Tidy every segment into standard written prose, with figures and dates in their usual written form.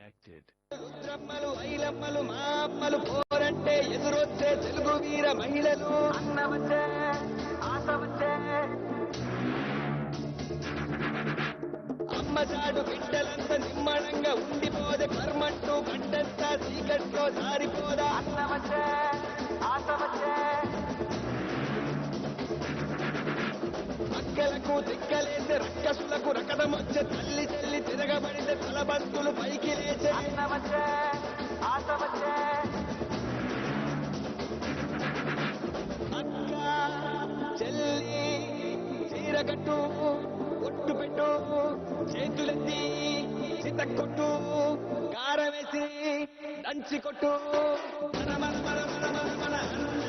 రుద్రమ్మలు ఐలమ్మలు మా అమ్మలు పోరంటే ఎదురొచ్చే తెలుగు వీర మహిళలు అన్నవచ్చే ఆశవచ్చే అమ్మ చాడు బిడ్డలంత నిమ్మడంగా ఉండిపోదే కర్మంటూ గడ్డంతా చీకట్లో జారిపోదా అన్నవచ్చే ఆశవచ్చే అక్కలకు దిక్కలేసే రక్కసులకు రకటమొచ్చే తల్లి చెల్లి తిరగబడితే తలబంతులు పైకి లేచే అన్నవచ్చే ఆశవచ్చే అక్క చెల్లి చీరకట్టు ఒట్టు పెట్టు చేతులెత్తి చితక్కొట్టు కారమేసి దంచి కొట్టు మన మన మన మన మన మన అన్న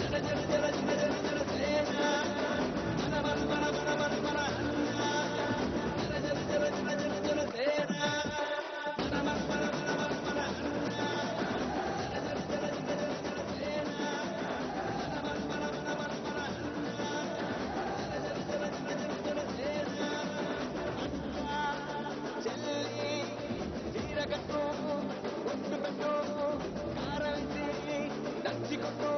జన జన జన జన జన జన సేన మన మన మన మన మన మన అన్న జన జన జన జన జన జన సేన మన మన మన మన మన మన అన్న జన జన జన జన జన జన సేన మన మన మన మన మన మన అన్న జన జన జన జన జన జన సేన అక్క చెల్లి చీరకట్టు ఒట్టు పెట్టు కారవేసి దంచి కొట్టు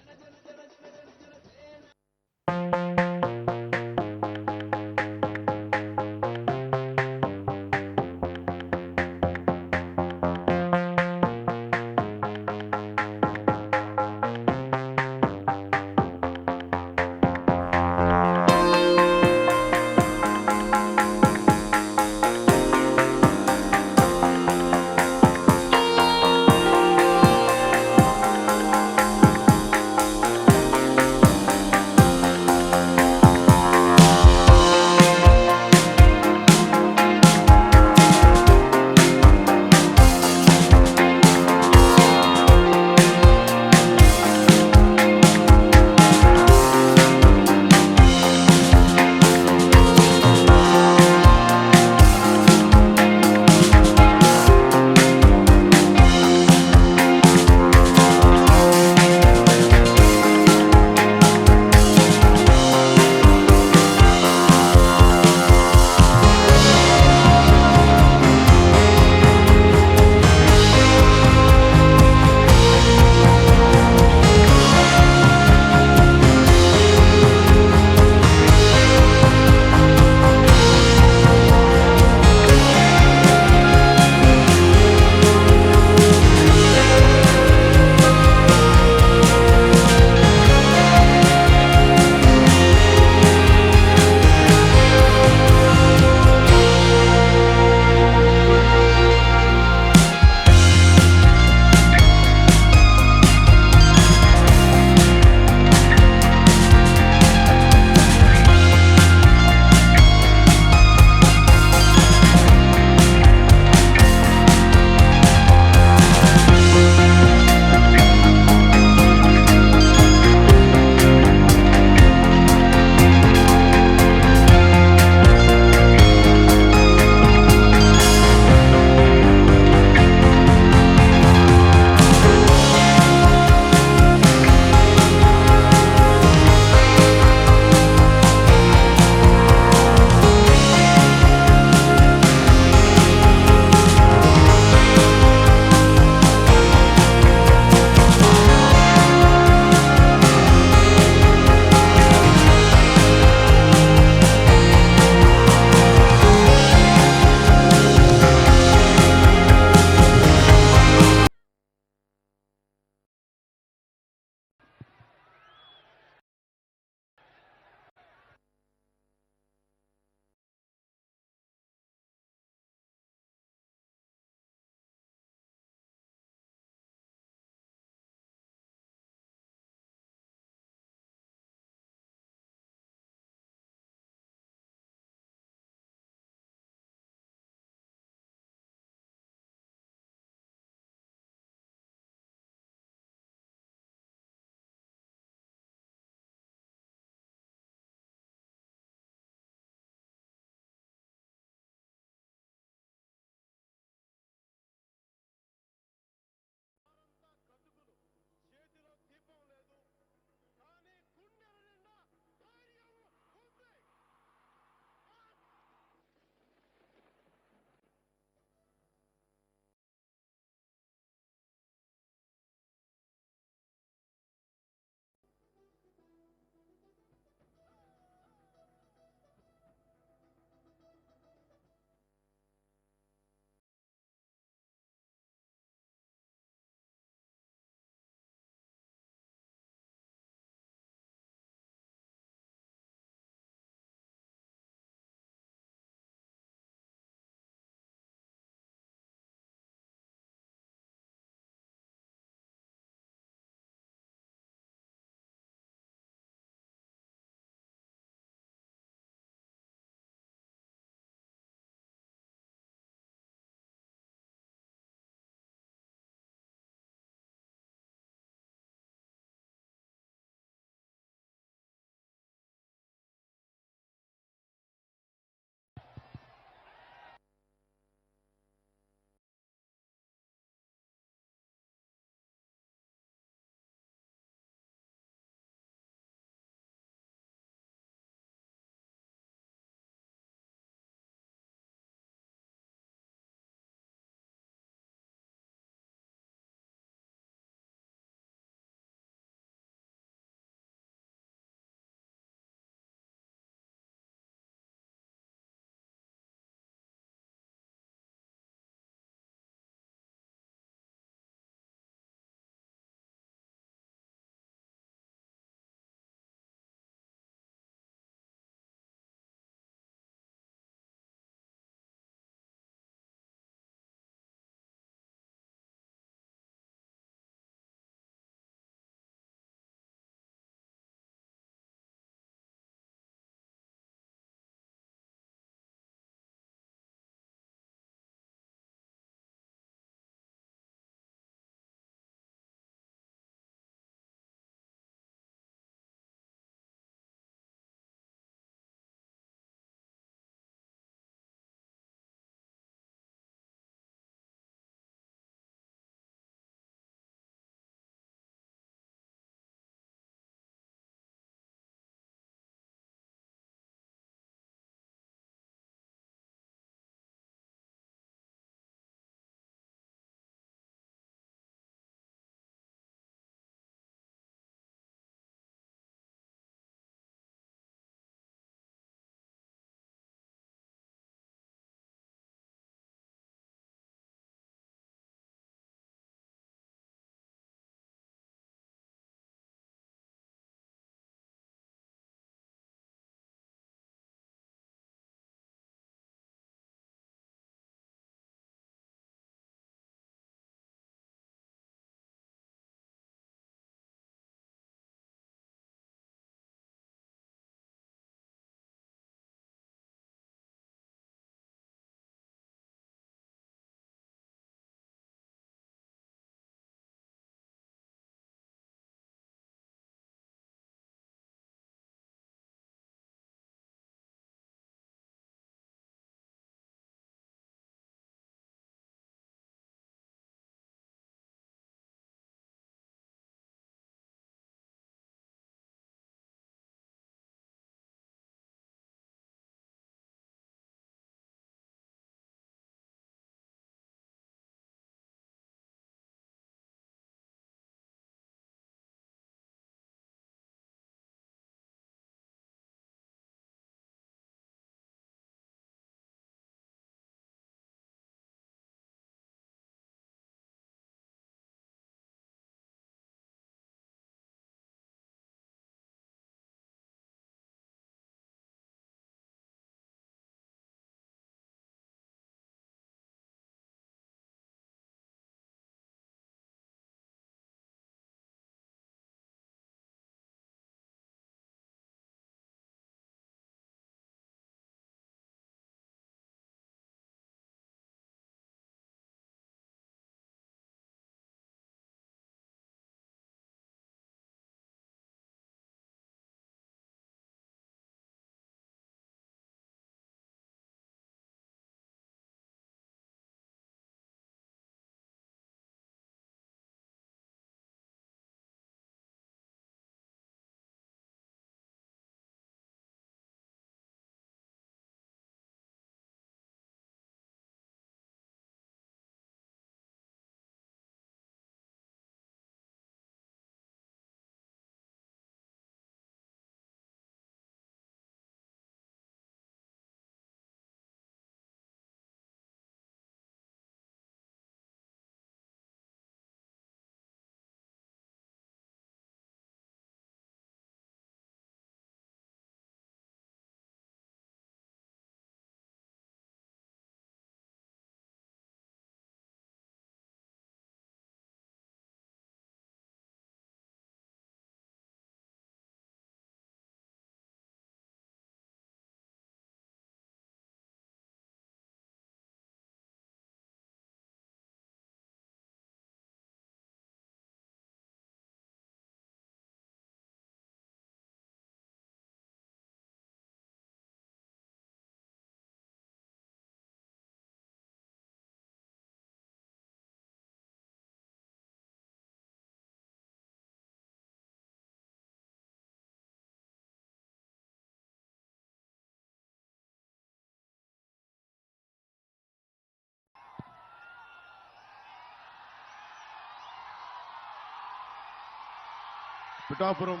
పిఠాపురం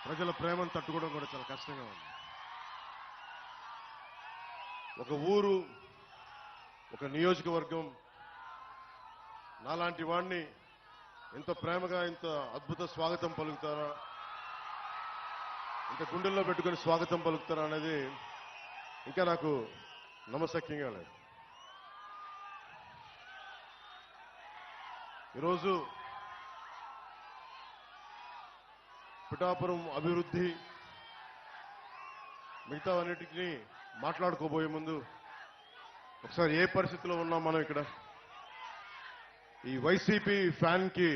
ప్రజల ప్రేమను తట్టుకోవడం కూడా చాలా కష్టంగా ఉంది. ఒక ఊరు, ఒక నియోజకవర్గం నాలాంటి వాడిని ఇంత ప్రేమగా, ఇంత అద్భుత స్వాగతం పలుకుతారా, ఇంత గుండెల్లో పెట్టుకుని స్వాగతం పలుకుతారా అనేది ఇంకా నాకు నమ్మశక్యంగా లేదు. ఈరోజు పిఠాపురం అభివృద్ధి మిగతా అన్నిటికీ మాట్లాడుకోబోయే ముందు ఒకసారి ఏ పరిస్థితిలో ఉన్నాం మనం ఇక్కడ. ఈ వైసీపీ ఫ్యాన్ కి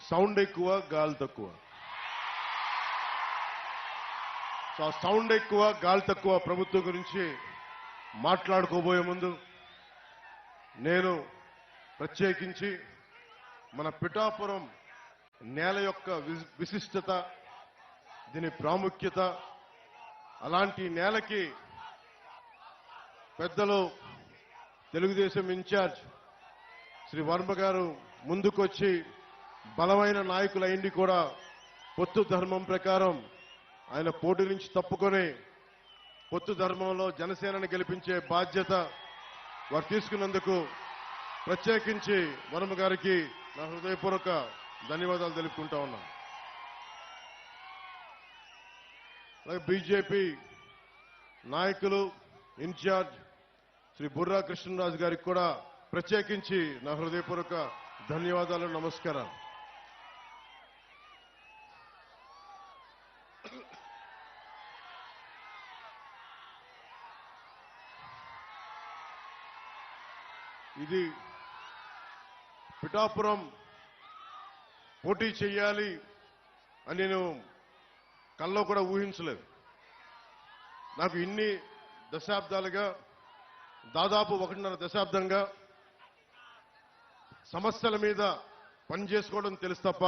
సౌండ్ ఎక్కువ, గాలి తక్కువ. సో సౌండ్ ఎక్కువ, గాలి తక్కువ ప్రభుత్వం గురించి మాట్లాడుకోబోయే ముందు నేను ప్రత్యేకించి మన పిఠాపురం నేల యొక్క విశిష్టత, దీని ప్రాముఖ్యత, అలాంటి నేలకి పెద్దలు తెలుగుదేశం ఇన్ఛార్జ్ శ్రీ వర్మ గారు ముందుకొచ్చి బలమైన నాయకులైంది కూడా పొత్తు ధర్మం ప్రకారం ఆయన పోటీ నుంచి తప్పుకొని పొత్తు ధర్మంలో జనసేనని గెలిపించే బాధ్యత వారు తీసుకున్నందుకు ప్రత్యేకించి వర్మ గారికి నా హృదయపూర్వక ధన్యవాదాలు తెలుపుకుంటా ఉన్నాను. అలాగే బీజేపీ నాయకులు ఇన్ఛార్జ్ శ్రీ బుర్రా కృష్ణరాజు గారికి కూడా ప్రత్యేకించి నా హృదయపూర్వక ధన్యవాదాలు, నమస్కారాలు. ఇది పిఠాపురం పోటీ చేయాలి అని నేను కల్లో కూడా ఊహించలేదు. నాకు ఇన్ని దశాబ్దాలుగా, దాదాపు 1.5 దశాబ్దంగా సమస్యల మీద పనిచేసుకోవడం తెలుసు తప్ప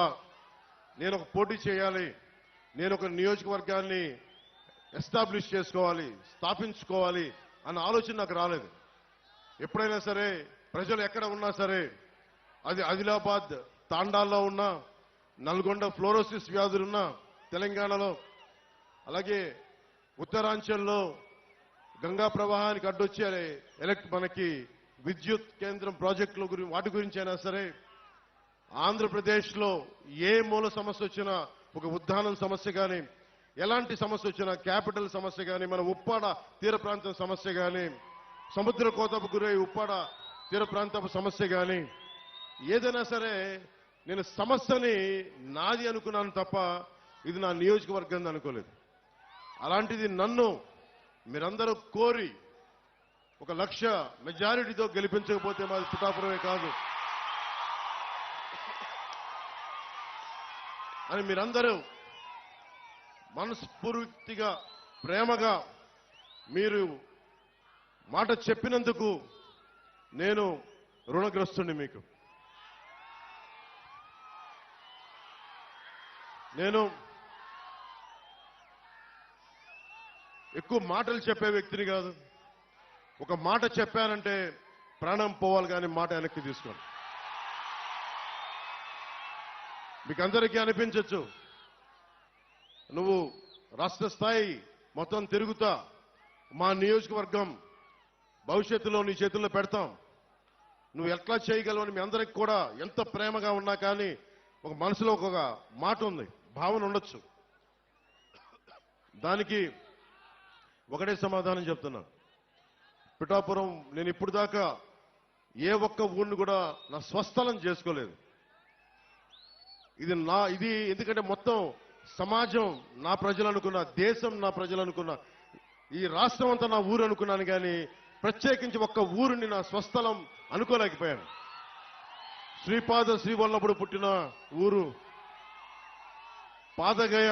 నేను ఒక పోటీ చేయాలి, నేను ఒక నియోజకవర్గాన్ని ఎస్టాబ్లిష్ చేసుకోవాలి, స్థాపించుకోవాలి అన్న ఆలోచన నాకు రాలేదు. ఎప్పుడైనా సరే ప్రజలు ఎక్కడ ఉన్నా సరే, అది ఆదిలాబాద్ తాండాల్లో ఉన్నా, నల్గొండ ఫ్లోరోసిస్ వ్యాధులున్నా తెలంగాణలో, అలాగే ఉత్తరాంచల్లో గంగా ప్రవాహానికి అడ్డొచ్చే మనకి విద్యుత్ కేంద్రం ప్రాజెక్టుల గురించి, వాటి గురించి అయినా సరే, ఆంధ్రప్రదేశ్లో ఏ మూల సమస్య వచ్చినా, ఒక ఉద్దానం సమస్య కానీ, ఎలాంటి సమస్య వచ్చినా, క్యాపిటల్ సమస్య కానీ, మన ఉప్పాడ తీర ప్రాంతం సమస్య కానీ, సముద్ర కోతకు గురై ఉప్పాడ తీర ప్రాంతపు సమస్య కానీ, ఏదైనా సరే నేను సమస్యని నాది అనుకున్నాను తప్ప ఇది నా నియోజకవర్గం అనుకోలేదు. అలాంటిది నన్ను మీరందరూ కోరి 1,00,000 మెజారిటీతో గెలిపించకపోతే మాది పిఠాపురమే కాదు అని మీరందరూ మనస్ఫూర్తిగా, ప్రేమగా మీరు మాట చెప్పినందుకు నేను రుణగ్రస్తుని మీకు. నేను ఎక్కువ మాటలు చెప్పే వ్యక్తిని కాదు. ఒక మాట చెప్పానంటే ప్రాణం పోవాలి కానీ మాట వెనక్కి తీసుకోండి. మీకు అందరికీ అనిపించవచ్చు, నువ్వు రాష్ట్ర స్థాయి మొత్తం తిరుగుతా, మా నియోజకవర్గం భవిష్యత్తులో నీ చేతుల్లో పెడతాం, నువ్వు ఎట్లా చేయగలవని మీ అందరికి కూడా ఎంత ప్రేమగా ఉన్నా కానీ ఒక మనసులో ఒక మాట ఉంది, భావన ఉండొచ్చు. దానికి ఒకటే సమాధానం చెప్తున్నా. పిఠాపురం నేను ఇప్పుడు దాకా ఏ ఒక్క ఊరిని కూడా నా స్వస్థలం చేసుకోలేదు. ఇది ఎందుకంటే మొత్తం సమాజం నా ప్రజలు అనుకున్నా, దేశం నా ప్రజలు అనుకున్నా, ఈ రాష్ట్రం అంతా నా ఊరు అనుకున్నాను కానీ ప్రత్యేకించి ఒక్క ఊరిని నా స్వస్థలం అనుకోలేకపోయాను. శ్రీపాద శ్రీవల్లభుడు పుట్టిన ఊరు పాదగయ,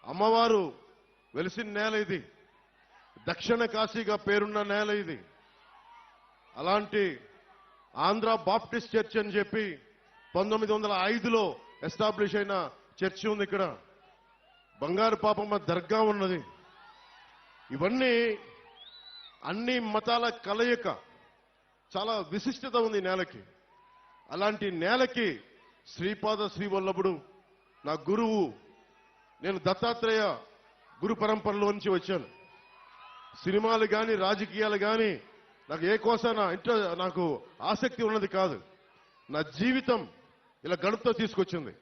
అమ్మవారు వెలిసిన నేల ఇది, దక్షిణ కాశీగా పేరున్న నేల ఇది. అలాంటి ఆంధ్ర బాప్టిస్ట్ చర్చ్ అని చెప్పి 1905లో ఎస్టాబ్లిష్ అయిన చర్చి ఉంది ఇక్కడ. బంగారు పాపమ్మ దర్గా ఉన్నది. ఇవన్నీ అన్ని మతాల కలయిక, చాలా విశిష్టత ఉంది నేలకి. అలాంటి నేలకి శ్రీపాద శ్రీవల్లభుడు నా గురువు. నేను దత్తాత్రేయ గురు పరంపరలో నుంచి వచ్చాను. సినిమాలు కానీ రాజకీయాలు కానీ నాకు ఏ కోసాన నాకు ఆసక్తి ఉన్నది కాదు. నా జీవితం ఇలా గడుపుతో తీసుకొచ్చింది.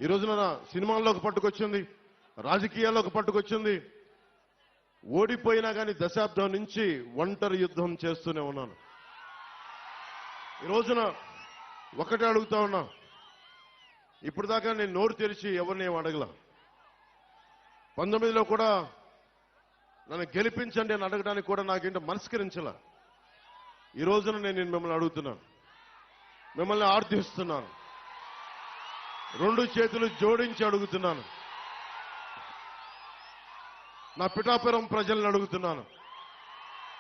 ఈ రోజున నా సినిమాల్లోకి పట్టుకొచ్చింది, రాజకీయాల్లోకి పట్టుకొచ్చింది. ఓడిపోయినా కానీ దశాబ్దం నుంచి ఒంటరి యుద్ధం చేస్తూనే ఉన్నాను. ఈ రోజున ఒకటే అడుగుతా ఉన్నా, ఇప్పుడు దాకా నేను నోరు తెరిచి ఎవరిని ఏం అడగల. 19లో కూడా నన్ను గెలిపించండి అని అడగడానికి కూడా నాకేంటో మనస్కరించాల. ఈ రోజున నేను మిమ్మల్ని అడుగుతున్నాను, మిమ్మల్ని ఆర్థిస్తున్నాను, 2 చేతులు జోడించి అడుగుతున్నాను. నా పిఠాపురం ప్రజలను అడుగుతున్నాను,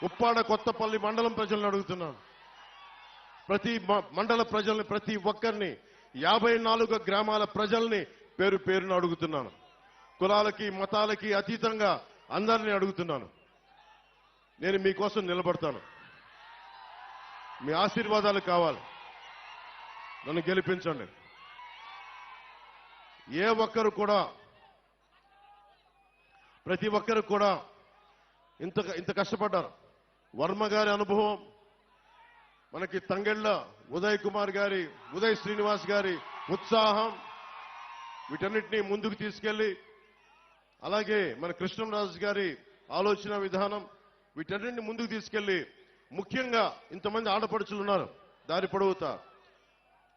ఉప్పాడ కొత్తపల్లి మండలం ప్రజలను అడుగుతున్నాను, ప్రతి మండల ప్రజల్ని, ప్రతి ఒక్కరిని, 54 గ్రామాల ప్రజల్ని పేరు పేరును అడుగుతున్నాను. కులాలకి మతాలకి అతీతంగా అందరినీ అడుగుతున్నాను. నేను మీకోసం నిలబడతాను. మీ ఆశీర్వాదాలు కావాలి. నన్ను గెలిపించండి. ఏ ఒక్కరు కూడా, ప్రతి ఒక్కరు కూడా ఇంత కష్టపడ్డారు. వర్మ గారి అనుభవం, మనకి తంగెళ్ళ ఉదయ్ శ్రీనివాస్ గారి ఉత్సాహం, వీటన్నిటినీ ముందుకు తీసుకెళ్లి, అలాగే మన కృష్ణరాజు గారి ఆలోచన విధానం, వీటన్నిటిని ముందుకు తీసుకెళ్లి, ముఖ్యంగా ఇంతమంది ఆడపడుచులు ఉన్నారు దారి పొడవుతా.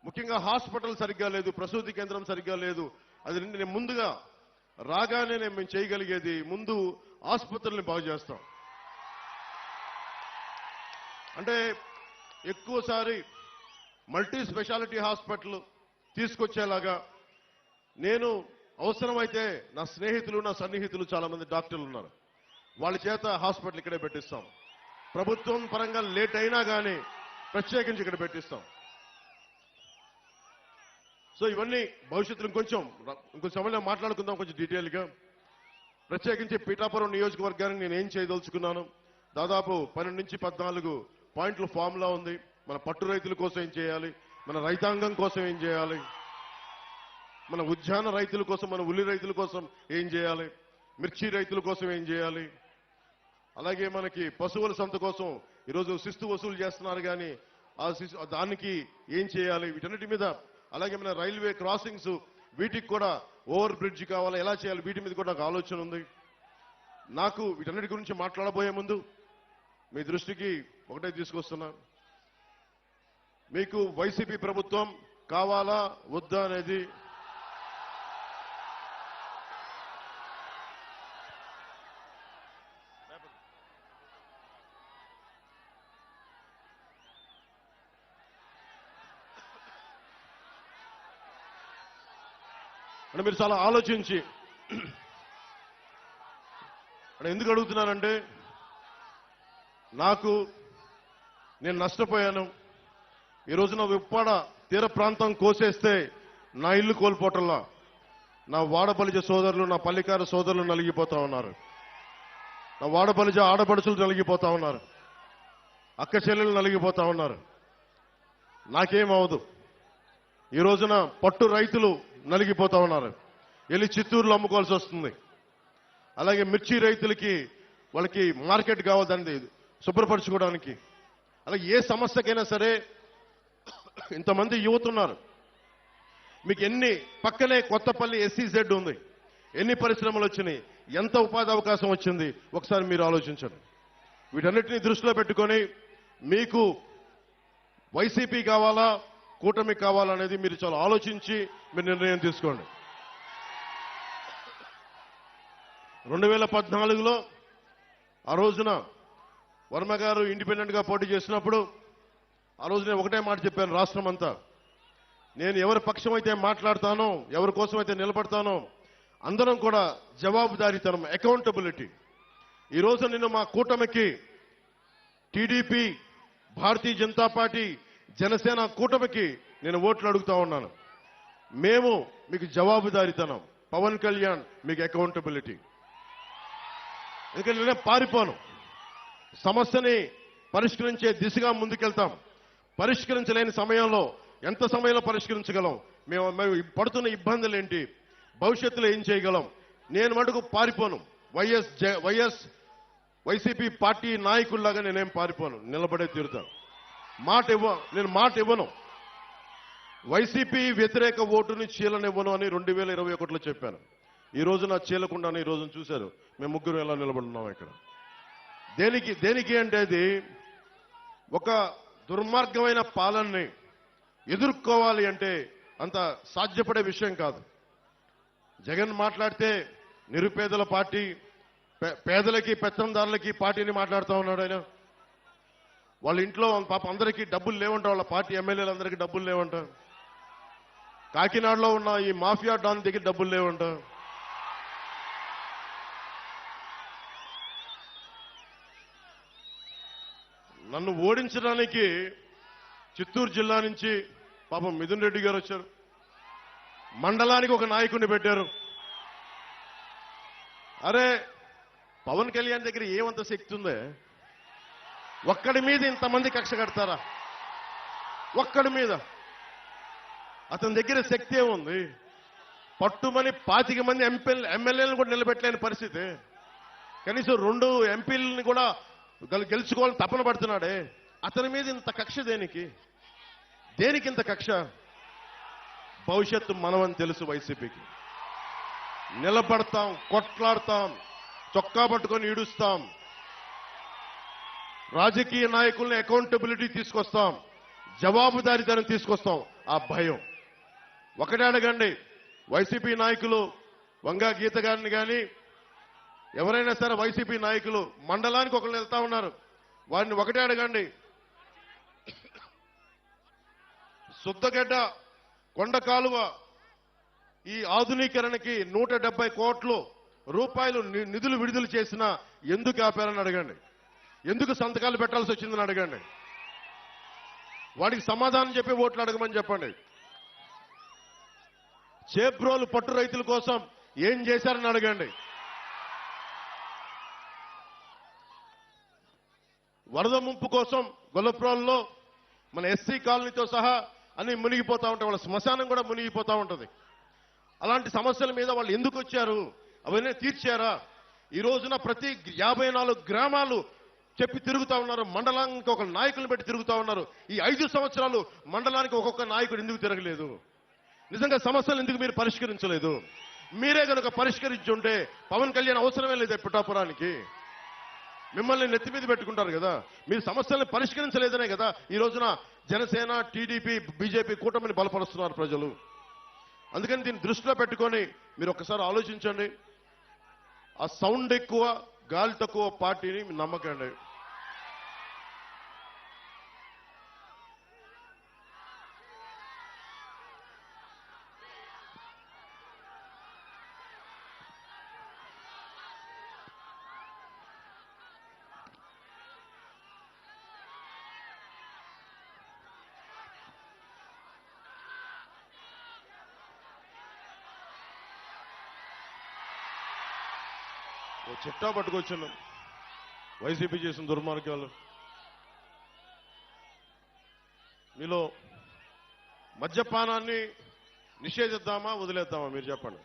ముఖ్యంగా హాస్పిటల్ సరిగ్గా లేదు, ప్రసూతి కేంద్రం సరిగ్గా లేదు. అది నేను ముందుగా రాగానే మేము చేయగలిగేది ముందు ఆసుపత్రుల్ని బాగు చేస్తాం. అంటే ఎక్కువసారి మల్టీ స్పెషాలిటీ హాస్పిటల్ తీసుకొచ్చేలాగా నేను అవసరమైతే నా స్నేహితులు, నా సన్నిహితులు చాలా మంది డాక్టర్లు ఉన్నారు, వాళ్ళ చేత హాస్పిటల్ ఇక్కడే పెట్టిస్తాం. ప్రభుత్వం పరంగా లేట్ అయినా కానీ ప్రత్యేకించి ఇక్కడ పెట్టిస్తాం. సో ఇవన్నీ భవిష్యత్తులో ఇంకొంచెం సమయంలో మాట్లాడుకుందాం కొంచెం డీటెయిల్గా. ప్రత్యేకించి పీఠాపురం నియోజకవర్గానికి నేను ఏం చేయదలుచుకున్నాను, దాదాపు 12 నుంచి 14 పాయింట్ల ఫార్ములా ఉంది. మన పట్టు రైతుల కోసం ఏం చేయాలి, మన రైతాంగం కోసం ఏం చేయాలి, మన ఉద్యాన రైతుల కోసం, మన ఉల్లి రైతుల కోసం ఏం చేయాలి, మిర్చి రైతుల కోసం ఏం చేయాలి, అలాగే మనకి పశువుల సంత కోసం ఈరోజు శిస్తు వసూలు చేస్తున్నారు కానీ దానికి ఏం చేయాలి, వీటన్నిటి మీద, అలాగే మన రైల్వే క్రాసింగ్స్ వీటికి కూడా ఓవర్ బ్రిడ్జ్ కావాలా, ఎలా చేయాలి, వీటి మీద కూడా నాకు ఆలోచన ఉంది. నాకు వీటన్నిటి గురించి మాట్లాడబోయే ముందు మీ దృష్టికి ఒకటే తీసుకొస్తున్నా, మీకు వైసీపీ ప్రభుత్వం కావాలా వద్దా అనేది అంటే మీరు చాలా ఆలోచించి ఎందుకు అడుగుతున్నానంటే, నేను నష్టపోయాను. ఈ రోజున ఉప్పాడ తీర ప్రాంతం కోసేస్తే నా ఇల్లు కోల్పోవటంలా నా వాడబలిజ సోదరులు, నా పల్లికార సోదరులు నలిగిపోతా ఉన్నారు, నా వాడబలిజ ఆడపడుచులు నలిగిపోతా ఉన్నారు, అక్క చెల్లెలు నలిగిపోతా ఉన్నారు. నాకేమవదు. ఈ రోజున పట్టు రైతులు నలిగిపోతా ఉన్నారు, వెళ్ళి చిత్తూరులో అమ్ముకోవాల్సి వస్తుంది. అలాగే మిర్చి రైతులకి వాళ్ళకి మార్కెట్ కావాలి దాన్ని శుభ్రపరచుకోవడానికి. అలాగే ఏ సమస్యకైనా సరే ఇంతమంది యువత ఉన్నారు. మీకు ఎన్ని పక్కనే కొత్తపల్లి SEZ ఉంది, ఎన్ని పరిశ్రమలు వచ్చినాయి, ఎంత ఉపాధి అవకాశం వచ్చింది, ఒకసారి మీరు ఆలోచించండి. వీటన్నిటిని దృష్టిలో పెట్టుకొని మీకు వైసీపీ కావాలా కూటమి కావాలనేది మీరు చాలా ఆలోచించి మీరు నిర్ణయం తీసుకోండి. 2014లో ఆ రోజున వర్మ గారు ఇండిపెండెంట్ గా పోటీ చేసినప్పుడు ఆ రోజు నేను ఒకటే మాట చెప్పాను, రాష్ట్రం అంతా నేను ఎవరి పక్షం అయితే మాట్లాడతానో, ఎవరి కోసం అయితే నిలబడతానో అందరం కూడా జవాబుదారీతనం, అకౌంటబిలిటీ. ఈ రోజు నేను మా కూటమికి టీడీపీ, భారతీయ జనతా పార్టీ, జనసేన కూటమికి నేను ఓట్లు అడుగుతా ఉన్నాను. మేము మీకు జవాబుదారీతనం, పవన్ కళ్యాణ్ మీకు అకౌంటబిలిటీ. ఎందుకంటే నేనే పారిపోను, సమస్యని పరిష్కరించే దిశగా ముందుకెళ్తాం. పరిష్కరించలేని సమయంలో ఎంత సమయంలో పరిష్కరించగలం, మేము పడుతున్న ఇబ్బందులు ఏంటి, భవిష్యత్తులో ఏం చేయగలం. నేను మటుకు పారిపోను. వైసీపీ పార్టీ నాయకుల్లాగా నేనేం పారిపోను, నిలబడే తీరుతాను. నేను మాట ఇవ్వను. వైసీపీ వ్యతిరేక ఓటుని చీలనివ్వను అని 2021లో చెప్పాను. ఈ రోజు నా చీలకుండానే ఈ రోజున చూశారు మేము ముగ్గురు ఎలా నిలబడున్నాం ఇక్కడ. దేనికి అంటే అది ఒక దుర్మార్గమైన పాలనని ఎదుర్కోవాలి అంటే అంత సాధ్యపడే విషయం కాదు. జగన్ మాట్లాడితే నిరుపేదల పార్టీ, పేదలకి పెత్తందారులకి పార్టీని మాట్లాడుతూ ఉన్నాడు ఆయన. వాళ్ళ ఇంట్లో పాప అందరికీ డబ్బులు లేవంట, వాళ్ళ పార్టీ ఎమ్మెల్యేలందరికీ డబ్బులు లేవంట. కాకినాడలో ఉన్న ఈ మాఫియా డాన్ దగ్గర డబ్బులు లేవంట. నన్ను ఓడించడానికి చిత్తూరు జిల్లా నుంచి పాపం మిథున్ రెడ్డి గారు వచ్చారు. మండలానికి ఒక నాయకుడిని పెట్టారు. అరే పవన్ కళ్యాణ్ దగ్గర ఏమంత శక్తి ఉందే? ఒక్కడి మీద ఇంతమంది కక్ష కడతారా? ఒక్కడి మీద అతని దగ్గర శక్తి ఏముంది? పట్టుమని 25 మంది ఎమ్మెల్యేలను కూడా నిలబెట్టలేని పరిస్థితి. కనీసం 2 ఎంపీలని కూడా గెలుచుకోవాలని తపన పడుతున్నాడే. అతని మీద ఇంత కక్ష దేనికి ఇంత కక్ష? భవిష్యత్తు మనమని తెలుసు. వైసీపీకి నిలబడతాం, కొట్లాడతాం, చొక్కా పట్టుకొని ఈడుస్తాం. రాజకీయ నాయకుల్ని అకౌంటబిలిటీ తీసుకొస్తాం, జవాబుదారీతనం తీసుకొస్తాం. ఆ భయం ఒకటే అడగండి. వైసీపీ నాయకులు వంగా గీత గారిని కానీ ఎవరైనా సరే వైసీపీ నాయకులు మండలానికి ఒకళ్ళు వెళ్తా ఉన్నారు, వారిని ఒకటే అడగండి. సుద్దగడ్డ కొండ కాలువ ఈ ఆధునీకరణకి 170 కోట్ల రూపాయలు నిధులు విడుదల చేసినా ఎందుకు ఆపారని అడగండి. ఎందుకు సంతకాలు పెట్టాల్సి వచ్చిందని అడగండి. వాడికి సమాధానం చెప్పి ఓట్లు అడగమని చెప్పండి. చేబ్రోలు పట్టు రైతుల కోసం ఏం చేశారని అడగండి. వరద ముంపు కోసం గొల్లప్రోల్లో మన ఎస్సీ కాలనీతో సహా అన్ని మునిగిపోతా ఉంటాయి. వాళ్ళ శ్మశానం కూడా మునిగిపోతా ఉంటుంది. అలాంటి సమస్యల మీద వాళ్ళు ఎందుకు వచ్చారు? అవన్నీ తీర్చారా? ఈ రోజున ప్రతి 54 గ్రామాలు చెప్పి తిరుగుతా ఉన్నారు. మండలానికి ఒక నాయకులను పెట్టి తిరుగుతా ఉన్నారు. ఈ 5 సంవత్సరాలు మండలానికి ఒక్కొక్క నాయకుడు ఎందుకు తిరగలేదు? నిజంగా సమస్యలు ఎందుకు మీరు పరిష్కరించలేదు? మీరే కనుక పరిష్కరించుంటే పవన్ కళ్యాణ్ అవసరమే లేదు పిఠాపురానికి. మిమ్మల్ని నెత్తి మీద పెట్టుకుంటారు కదా. మీరు సమస్యలను పరిష్కరించలేదనే కదా ఈ రోజున జనసేన, టీడీపీ, బీజేపీ కూటమిని బలపరుస్తున్నారు ప్రజలు. అందుకని దీన్ని దృష్టిలో పెట్టుకొని మీరు ఒక్కసారి ఆలోచించండి. ఆ సౌండ్ ఎక్కువ, గాలి తక్కువ పార్టీని నమ్మకండి. చిట్టా పట్టుకొచ్చాను వైసీపీ చేసిన దుర్మార్గాలు. మీలో మద్యపానాన్ని నిషేధిద్దామా వదిలేద్దామా మీరు చెప్పండి.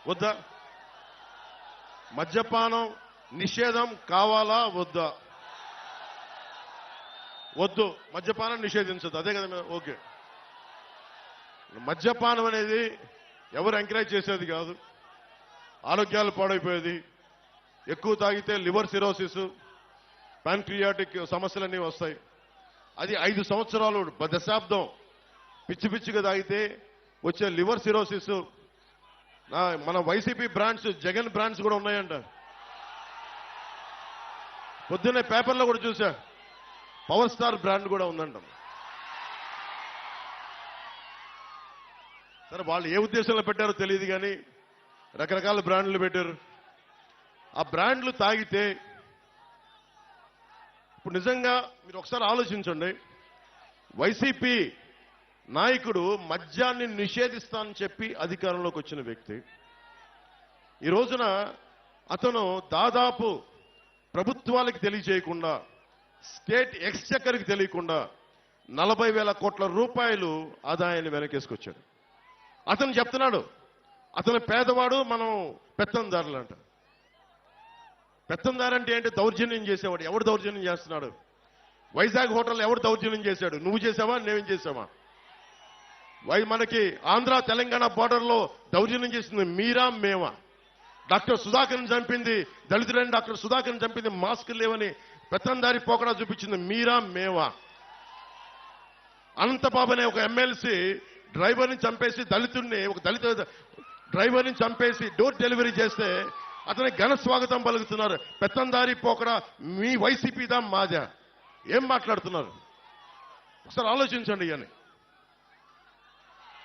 వద్దా? మద్యపానం నిషేధం కావాలా వద్దా? వద్దు. మద్యపానం నిషేధించదు, అదే కదా. ఓకే. మద్యపానం అనేది ఎవరు ఎంకరేజ్ చేసేది కాదు. ఆరోగ్యాలు పాడైపోయేది. ఎక్కువ తాగితే లివర్ సిరోసిస్, ప్యాంక్రియాటిక్ సమస్యలన్నీ వస్తాయి. అది 5 సంవత్సరాలు, దశాబ్దం పిచ్చి పిచ్చిగా తాగితే వచ్చే లివర్ సిరోసిస్. మన వైసీపీ బ్రాండ్స్, జగన్ బ్రాండ్స్ కూడా ఉన్నాయంట. పొద్దున్నే పేపర్లో కూడా చూసా, పవర్ స్టార్ బ్రాండ్ కూడా ఉందంట. సరే వాళ్ళు ఏ ఉద్దేశంలో పెట్టారో తెలియదు కానీ రకరకాల బ్రాండ్లు పెట్టారు. ఆ బ్రాండ్లు తాగితే ఇప్పుడు నిజంగా మీరు ఒకసారి ఆలోచించండి. వైసీపీ నాయకుడు మద్యాన్ని నిషేధిస్తానని చెప్పి అధికారంలోకి వచ్చిన వ్యక్తి. ఈ రోజున అతను దాదాపు ప్రభుత్వాలకు తెలియజేయకుండా, స్టేట్ ఎక్స్చెక్కర్కి తెలియకుండా 40,000 కోట్ల రూపాయలు ఆదాయాన్ని వెనకేసుకొచ్చాడు. అతను చెప్తున్నాడు అతను పేదవాడు, మనం పెత్తందారులు అంట. పెత్తందారు అంటే ఏంటి? దౌర్జన్యం చేసేవాడు. ఎవడు దౌర్జన్యం చేస్తున్నాడు? వైజాగ్ హోటల్ ఎవడు దౌర్జన్యం చేశాడు? నువ్వు చేసావా, నేనేం చేసావా? మనకి ఆంధ్ర తెలంగాణ బార్డర్లో దౌర్జన్యం చేసింది మీరా మేమా? డాక్టర్ సుధాకర్ని చంపింది, దళితుడైన డాక్టర్ సుధాకర్ని చంపింది మాస్క్ లేవని పెత్తందారి పోకడా చూపించింది మీరా మేమా? అనంతబాబు అనే ఒక ఎమ్మెల్సీ డ్రైవర్ని చంపేసి, దళితుడిని, ఒక దళిత డ్రైవర్ని చంపేసి డోర్ డెలివరీ చేస్తే అతనికి ఘన స్వాగతం పలుకుతున్నారు. పెత్తందారి పోకడా మీ వైసీపీదా మాదా? ఏం మాట్లాడుతున్నారు? ఒకసారి ఆలోచించండి. అని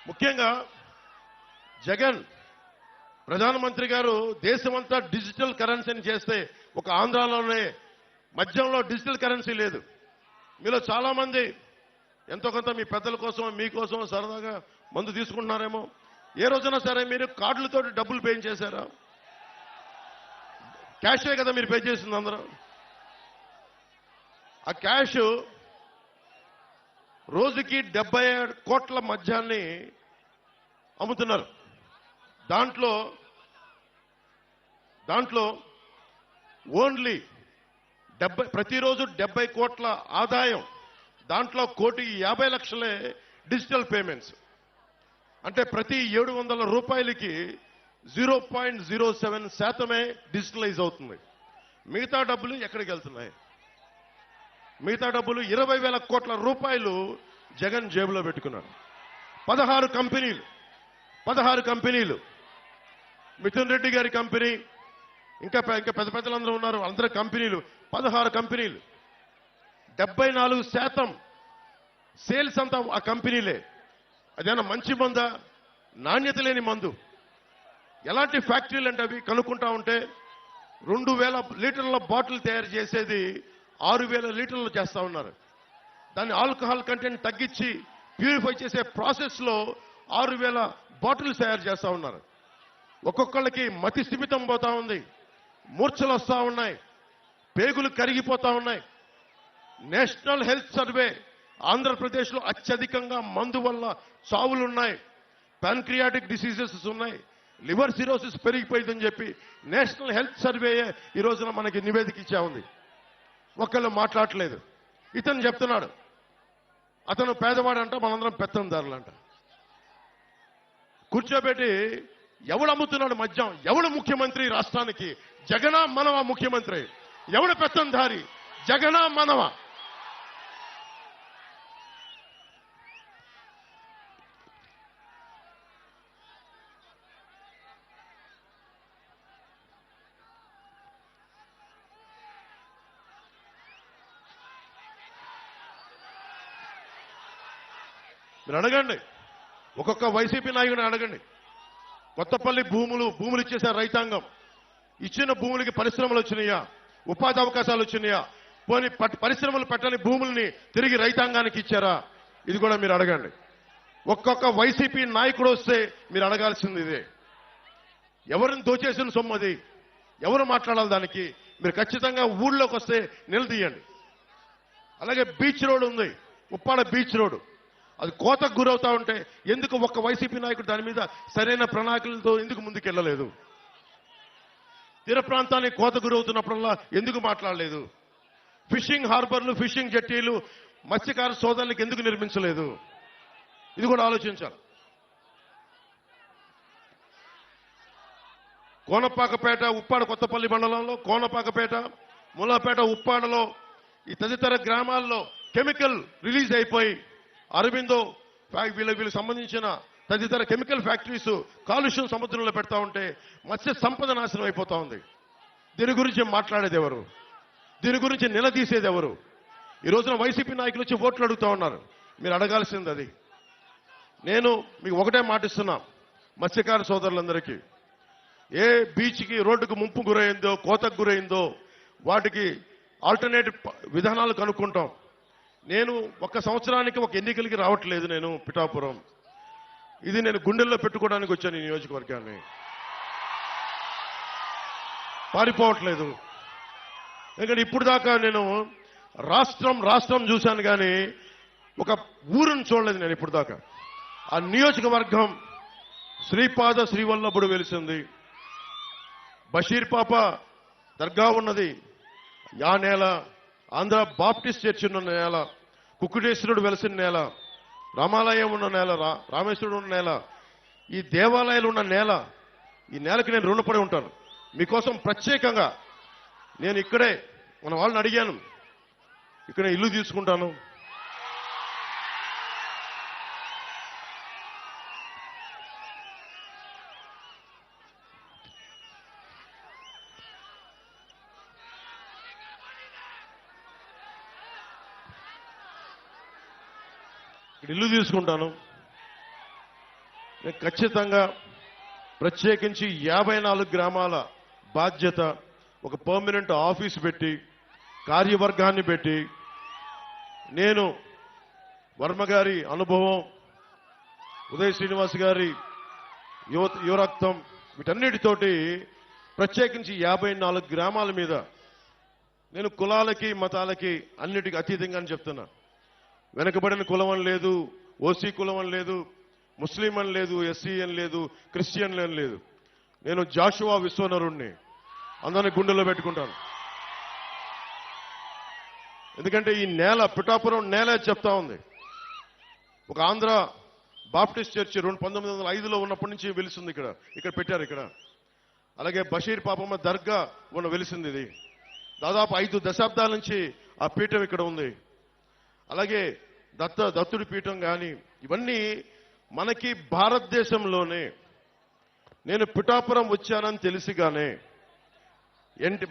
ముఖ్యంగా జగన్ ప్రధానమంత్రి గారు దేశమంతా డిజిటల్ కరెన్సీని చేస్తే ఒక ఆంధ్రాలోనే మధ్యంలో డిజిటల్ కరెన్సీ లేదు. మీలో చాలా మంది ఎంతో కొంత మీ పెద్దల కోసం, మీకోసం సరదాగా మందు తీసుకుంటున్నారేమో. ఏ రోజైనా సరే మీరు కార్డులతో డబ్బులు పే చేశారా? క్యాషే కదా మీరు పే చేసింది అందరూ. ఆ క్యాష్ రోజుకి 77 కోట్ల మద్యాన్ని అమ్ముతున్నారు. దాంట్లో ఓన్లీ ప్రతిరోజు 70 కోట్ల ఆదాయం, దాంట్లో 1,50,00,000 డిజిటల్ పేమెంట్స్. అంటే ప్రతి 700 రూపాయలకి 0.07% డిజిటలైజ్ అవుతుంది. మిగతా డబ్బులు ఎక్కడికి వెళ్తున్నాయి? మిగతా డబ్బులు 20,000 కోట్ల రూపాయలు జగన్ జేబులో పెట్టుకున్నాడు. 16 కంపెనీలు, మిథున్ రెడ్డి గారి కంపెనీ, ఇంకా పెద్ద పెద్దలందరూ ఉన్నారు, అందరూ కంపెనీలు, 16 కంపెనీలు. 74% సేల్స్ అంతా ఆ కంపెనీలే. అదేనా మంచి మందా? నాణ్యత లేని మందు. ఎలాంటి ఫ్యాక్టరీలు అంటే అవి కనుక్కుంటా ఉంటే 2,000 లీటర్ల బాటిల్ తయారు చేసేది 6,000 లీటర్లు చేస్తా ఉన్నారు. దాన్ని ఆల్కహాల్ కంటెంట్ తగ్గించి ప్యూరిఫై చేసే ప్రాసెస్ లో 6,000 బాటిల్స్ తయారు చేస్తా ఉన్నారు. ఒక్కొక్కళ్ళకి మతి స్థిమితం పోతా ఉంది, మూర్ఛలు వస్తా ఉన్నాయి, పేగులు కరిగిపోతా ఉన్నాయి. నేషనల్ హెల్త్ సర్వే ఆంధ్రప్రదేశ్లో అత్యధికంగా మందు వల్ల చావులున్నాయి, ప్యాన్క్రియాటిక్ డిసీజెస్ ఉన్నాయి, లివర్ సిరోసిస్ పెరిగిపోయిందని చెప్పి నేషనల్ హెల్త్ సర్వేయే ఈ రోజున మనకి నివేదిక ఇచ్చా ఉంది. ఒకళ్ళు మాట్లాడలేదు. ఇతను చెప్తున్నాడు అతను పేదవాడంట, మనందరం పెత్తందారులంట. కూర్చోబెట్టి ఎవడు అమ్ముతున్నాడు మద్యం? ఎవడు ముఖ్యమంత్రి రాష్ట్రానికి? జగనా మనవా ముఖ్యమంత్రి? ఎవడు పెత్తందారి? జగనా మనవా? మీరు అడగండి, ఒక్కొక్క వైసీపీ నాయకుడిని అడగండి. కొత్తపల్లి భూములు ఇచ్చేశారు రైతాంగం. ఇచ్చిన భూములకి పరిశ్రమలు వచ్చినాయా? ఉపాధి అవకాశాలు వచ్చినాయా? పోనీ పరిశ్రమలు పెట్టని భూముల్ని తిరిగి రైతాంగానికి ఇచ్చారా? ఇది కూడా మీరు అడగండి. ఒక్కొక్క వైసీపీ నాయకుడు వస్తే మీరు అడగాల్సింది ఇదే. ఎవరిని దోచేసిన సొమ్మది? ఎవరు మాట్లాడాలి దానికి? మీరు ఖచ్చితంగా ఊళ్ళోకి వస్తే నిలదీయండి. అలాగే బీచ్ రోడ్ ఉంది, ఉప్పాడ బీచ్ రోడ్, అది కోతకు గురవుతా ఉంటే ఎందుకు ఒక్క వైసీపీ నాయకుడు దాని మీద సరైన ప్రణాళికలతో ఎందుకు ముందుకెళ్లలేదు? తీర ప్రాంతానికి కోత గురవుతున్నప్పుడల్లా ఎందుకు మాట్లాడలేదు? ఫిషింగ్ హార్బర్లు, ఫిషింగ్ జట్టీలు మత్స్యకార సోదరులకు ఎందుకు నిర్మించలేదు? ఇది కూడా ఆలోచించాలి. కోనపాకపేట, ఉప్పాడ కొత్తపల్లి మండలంలో కోనపాకపేట, ములాపేట, ఉప్పాడలో ఈ తదితర గ్రామాల్లో కెమికల్ రిలీజ్ అయిపోయి అరవిందో వీళ్ళకి సంబంధించిన తదితర కెమికల్ ఫ్యాక్టరీస్ కాలుష్యం సముద్రంలో పెడతా ఉంటే మత్స్య సంపద నాశనం అయిపోతా ఉంది. దీని గురించి మాట్లాడేది ఎవరు? దీని గురించి నిలదీసేది ఎవరు? ఈ రోజున వైసీపీ నాయకులు వచ్చి ఓట్లు అడుగుతా ఉన్నారు. మీరు అడగాల్సింది అది. నేను మీకు ఒకటే మాటిస్తున్నా, మత్స్యకార సోదరులందరికీ, ఏ బీచ్కి రోడ్డుకు ముంపు గురైందో, కోతకు గురైందో వాటికి ఆల్టర్నేటివ్ విధానాలు కనుక్కుంటాం. నేను ఒక సంవత్సరానికి ఒక ఎన్నికలకి రావట్లేదు. నేను పిఠాపురం, ఇది నేను గుండెల్లో పెట్టుకోవడానికి వచ్చాను. ఈ నియోజకవర్గాన్ని పారిపోవట్లేదు. ఎందుకంటే ఇప్పుడు దాకా నేను రాష్ట్రం చూశాను, కానీ ఒక ఊరును చూడలేదు నేను ఇప్పుడు దాకా. ఆ నియోజకవర్గం శ్రీపాద శ్రీవల్లభుడు వెలిసింది, బషీర్ పాప దర్గా ఉన్నది ఆ నేల, ఆంధ్ర బాప్టిస్ట్ చర్చ్ ఉన్న నేల, కుక్కుటేశ్వరుడు వెలిసిన నేల, రామాలయం ఉన్న నేల, రామేశ్వరుడు ఉన్న నేల, ఈ దేవాలయాలు ఉన్న నేల. ఈ నేలకి నేను రుణపడి ఉంటాను. మీకోసం ప్రత్యేకంగా నేను ఇక్కడే మన వాళ్ళని అడిగాను, ఇక్కడ ఇల్లు తీసుకుంటాను. ఇల్లు తీసుకుంటాను. నేను ఖచ్చితంగా ప్రత్యేకించి 54 గ్రామాల బాధ్యత, ఒక పర్మనెంట్ ఆఫీస్ పెట్టి, కార్యవర్గాన్ని పెట్టి, నేను వర్మ గారి అనుభవం, ఉదయ్ శ్రీనివాస్ గారి యువరక్తం, వీటన్నిటితోటి ప్రత్యేకించి 54 గ్రామాల మీద నేను కులాలకి మతాలకి అన్నిటికీ అతీతంగా అని చెప్తున్నా. వెనకబడిన కులం అని లేదు, ఓసీ కులం అని లేదు, ముస్లిం అని లేదు, ఎస్సీ అని లేదు, క్రిస్టియన్ అని లేదు. నేను జాషువా విశ్వనరుణ్ణి, అందరిని గుండెల్లో పెట్టుకుంటాను. ఎందుకంటే ఈ నేల, పిఠాపురం నేల చెప్తా ఉంది. ఒక ఆంధ్ర బాప్టిస్ట్ చర్చి 1905లో ఉన్నప్పటి నుంచి వెలిసింది. ఇక్కడ పెట్టారు ఇక్కడ. అలాగే బషీర్ పాపమ్మ దర్గా వెలిసింది. ఇది దాదాపు 5 దశాబ్దాల నుంచి ఆ పీఠం ఇక్కడ ఉంది. అలాగే దత్తుడి పీఠం కానీ, ఇవన్నీ మనకి భారతదేశంలోనే. నేను పిఠాపురం వచ్చానని తెలిసిగానే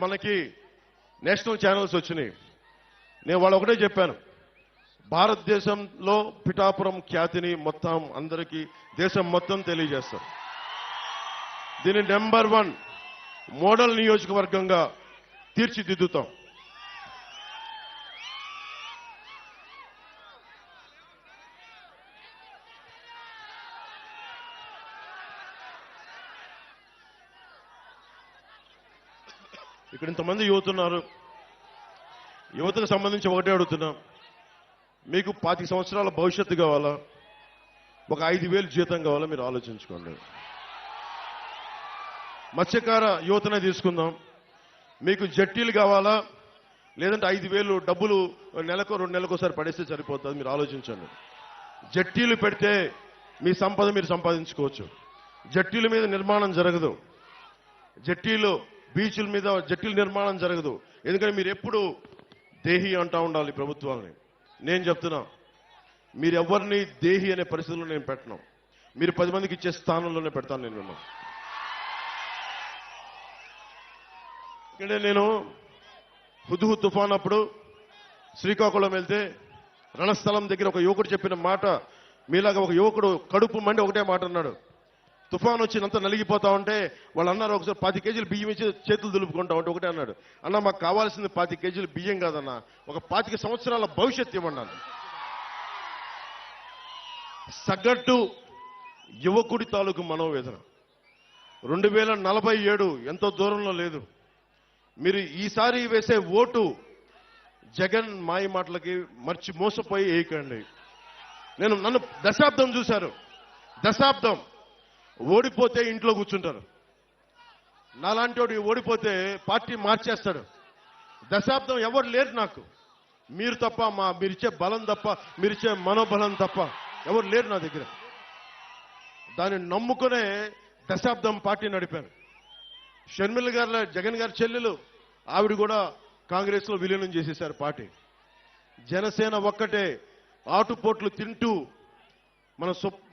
మనకి నేషనల్ ఛానల్స్ వచ్చినాయి. నేను వాళ్ళు ఒకటే చెప్పాను, భారతదేశంలో పిఠాపురం ఖ్యాతిని మొత్తం అందరికీ, దేశం మొత్తం తెలియజేస్తాం. దీన్ని నెంబర్ 1 మోడల్ నియోజకవర్గంగా తీర్చిదిద్దుతాం. ఇక్కడ ఇంతమంది యువత ఉన్నారు. యువతకు సంబంధించి ఒకటే అడుగుతున్నాం, మీకు 25 సంవత్సరాల భవిష్యత్తు కావాలా, ఒక 5,000 జీతం కావాలా, మీరు ఆలోచించుకోండి. మత్స్యకార యువతనే తీసుకుందాం. మీకు జట్టీలు కావాలా, లేదంటే 5,000 డబ్బులు నెలకు 2 నెలలకోసారి పడేస్తే సరిపోతుంది, మీరు ఆలోచించండి. జట్టీలు పెడితే మీ సంపద మీరు సంపాదించుకోవచ్చు. జట్టీల మీద నిర్మాణం జరగదు, జట్టీలు బీచ్ల మీద జట్టీల నిర్మాణం జరగదు. ఎందుకంటే మీరు ఎప్పుడు దేహి అంటా ఉండాలి ప్రభుత్వాలని. నేను చెప్తున్నా, మీరు ఎవరిని దేహి అనే పరిస్థితుల్లో నేను పెట్టను. మీరు 10 మందికి ఇచ్చే స్థానంలోనే పెడతాను నేను మిమ్మల్ని. ఇక్కడ నేను హుద్హు తుఫాన్ అప్పుడు శ్రీకాకుళం వెళ్తే రణస్థలం దగ్గర ఒక యువకుడు చెప్పిన మాట, మీలాగా ఒక యువకుడు కడుపు మండి ఒకటే మాట అన్నాడు. తుఫాన్ వచ్చినంత నలిగిపోతా ఉంటే వాళ్ళు అన్నారు, ఒకసారి 10 కేజీలు బియ్యం ఇచ్చి చేతులు దులుపుకుంటా ఉంటే ఒకటే అన్నాడు, అన్న మాకు కావాల్సింది 10 కేజీలు బియ్యం కాదన్నా, ఒక 25 సంవత్సరాల భవిష్యత్తు ఇవ్వన్నాను. సగటు యువకుడి తాలూకు మనోవేదన 2047 ఎంతో దూరంలో లేదు. మీరు ఈసారి వేసే ఓటు జగన్ మాయ మాటలకి మోసపోయి వేయకండి. నన్ను దశాబ్దం చూశారు, దశాబ్దం. ఓడిపోతే ఇంట్లో కూర్చుంటారు. నాలాంటి వాడు ఓడిపోతే పార్టీ మార్చేస్తాడు. దశాబ్దం ఎవరు లేరు నాకు, మీరు తప్ప, మీరిచ్చే బలం తప్ప, మీరిచ్చే మనోబలం తప్ప ఎవరు లేరు నా దగ్గర. దాన్ని నమ్ముకునే దశాబ్దం పార్టీ నడిపాను. షర్మిల గారు, జగన్ గారి చెల్లెలు, ఆవిడ కూడా కాంగ్రెస్ లో విలీనం చేసేశారు పార్టీ. జనసేన ఒక్కటే ఆటుపోట్లు తింటూ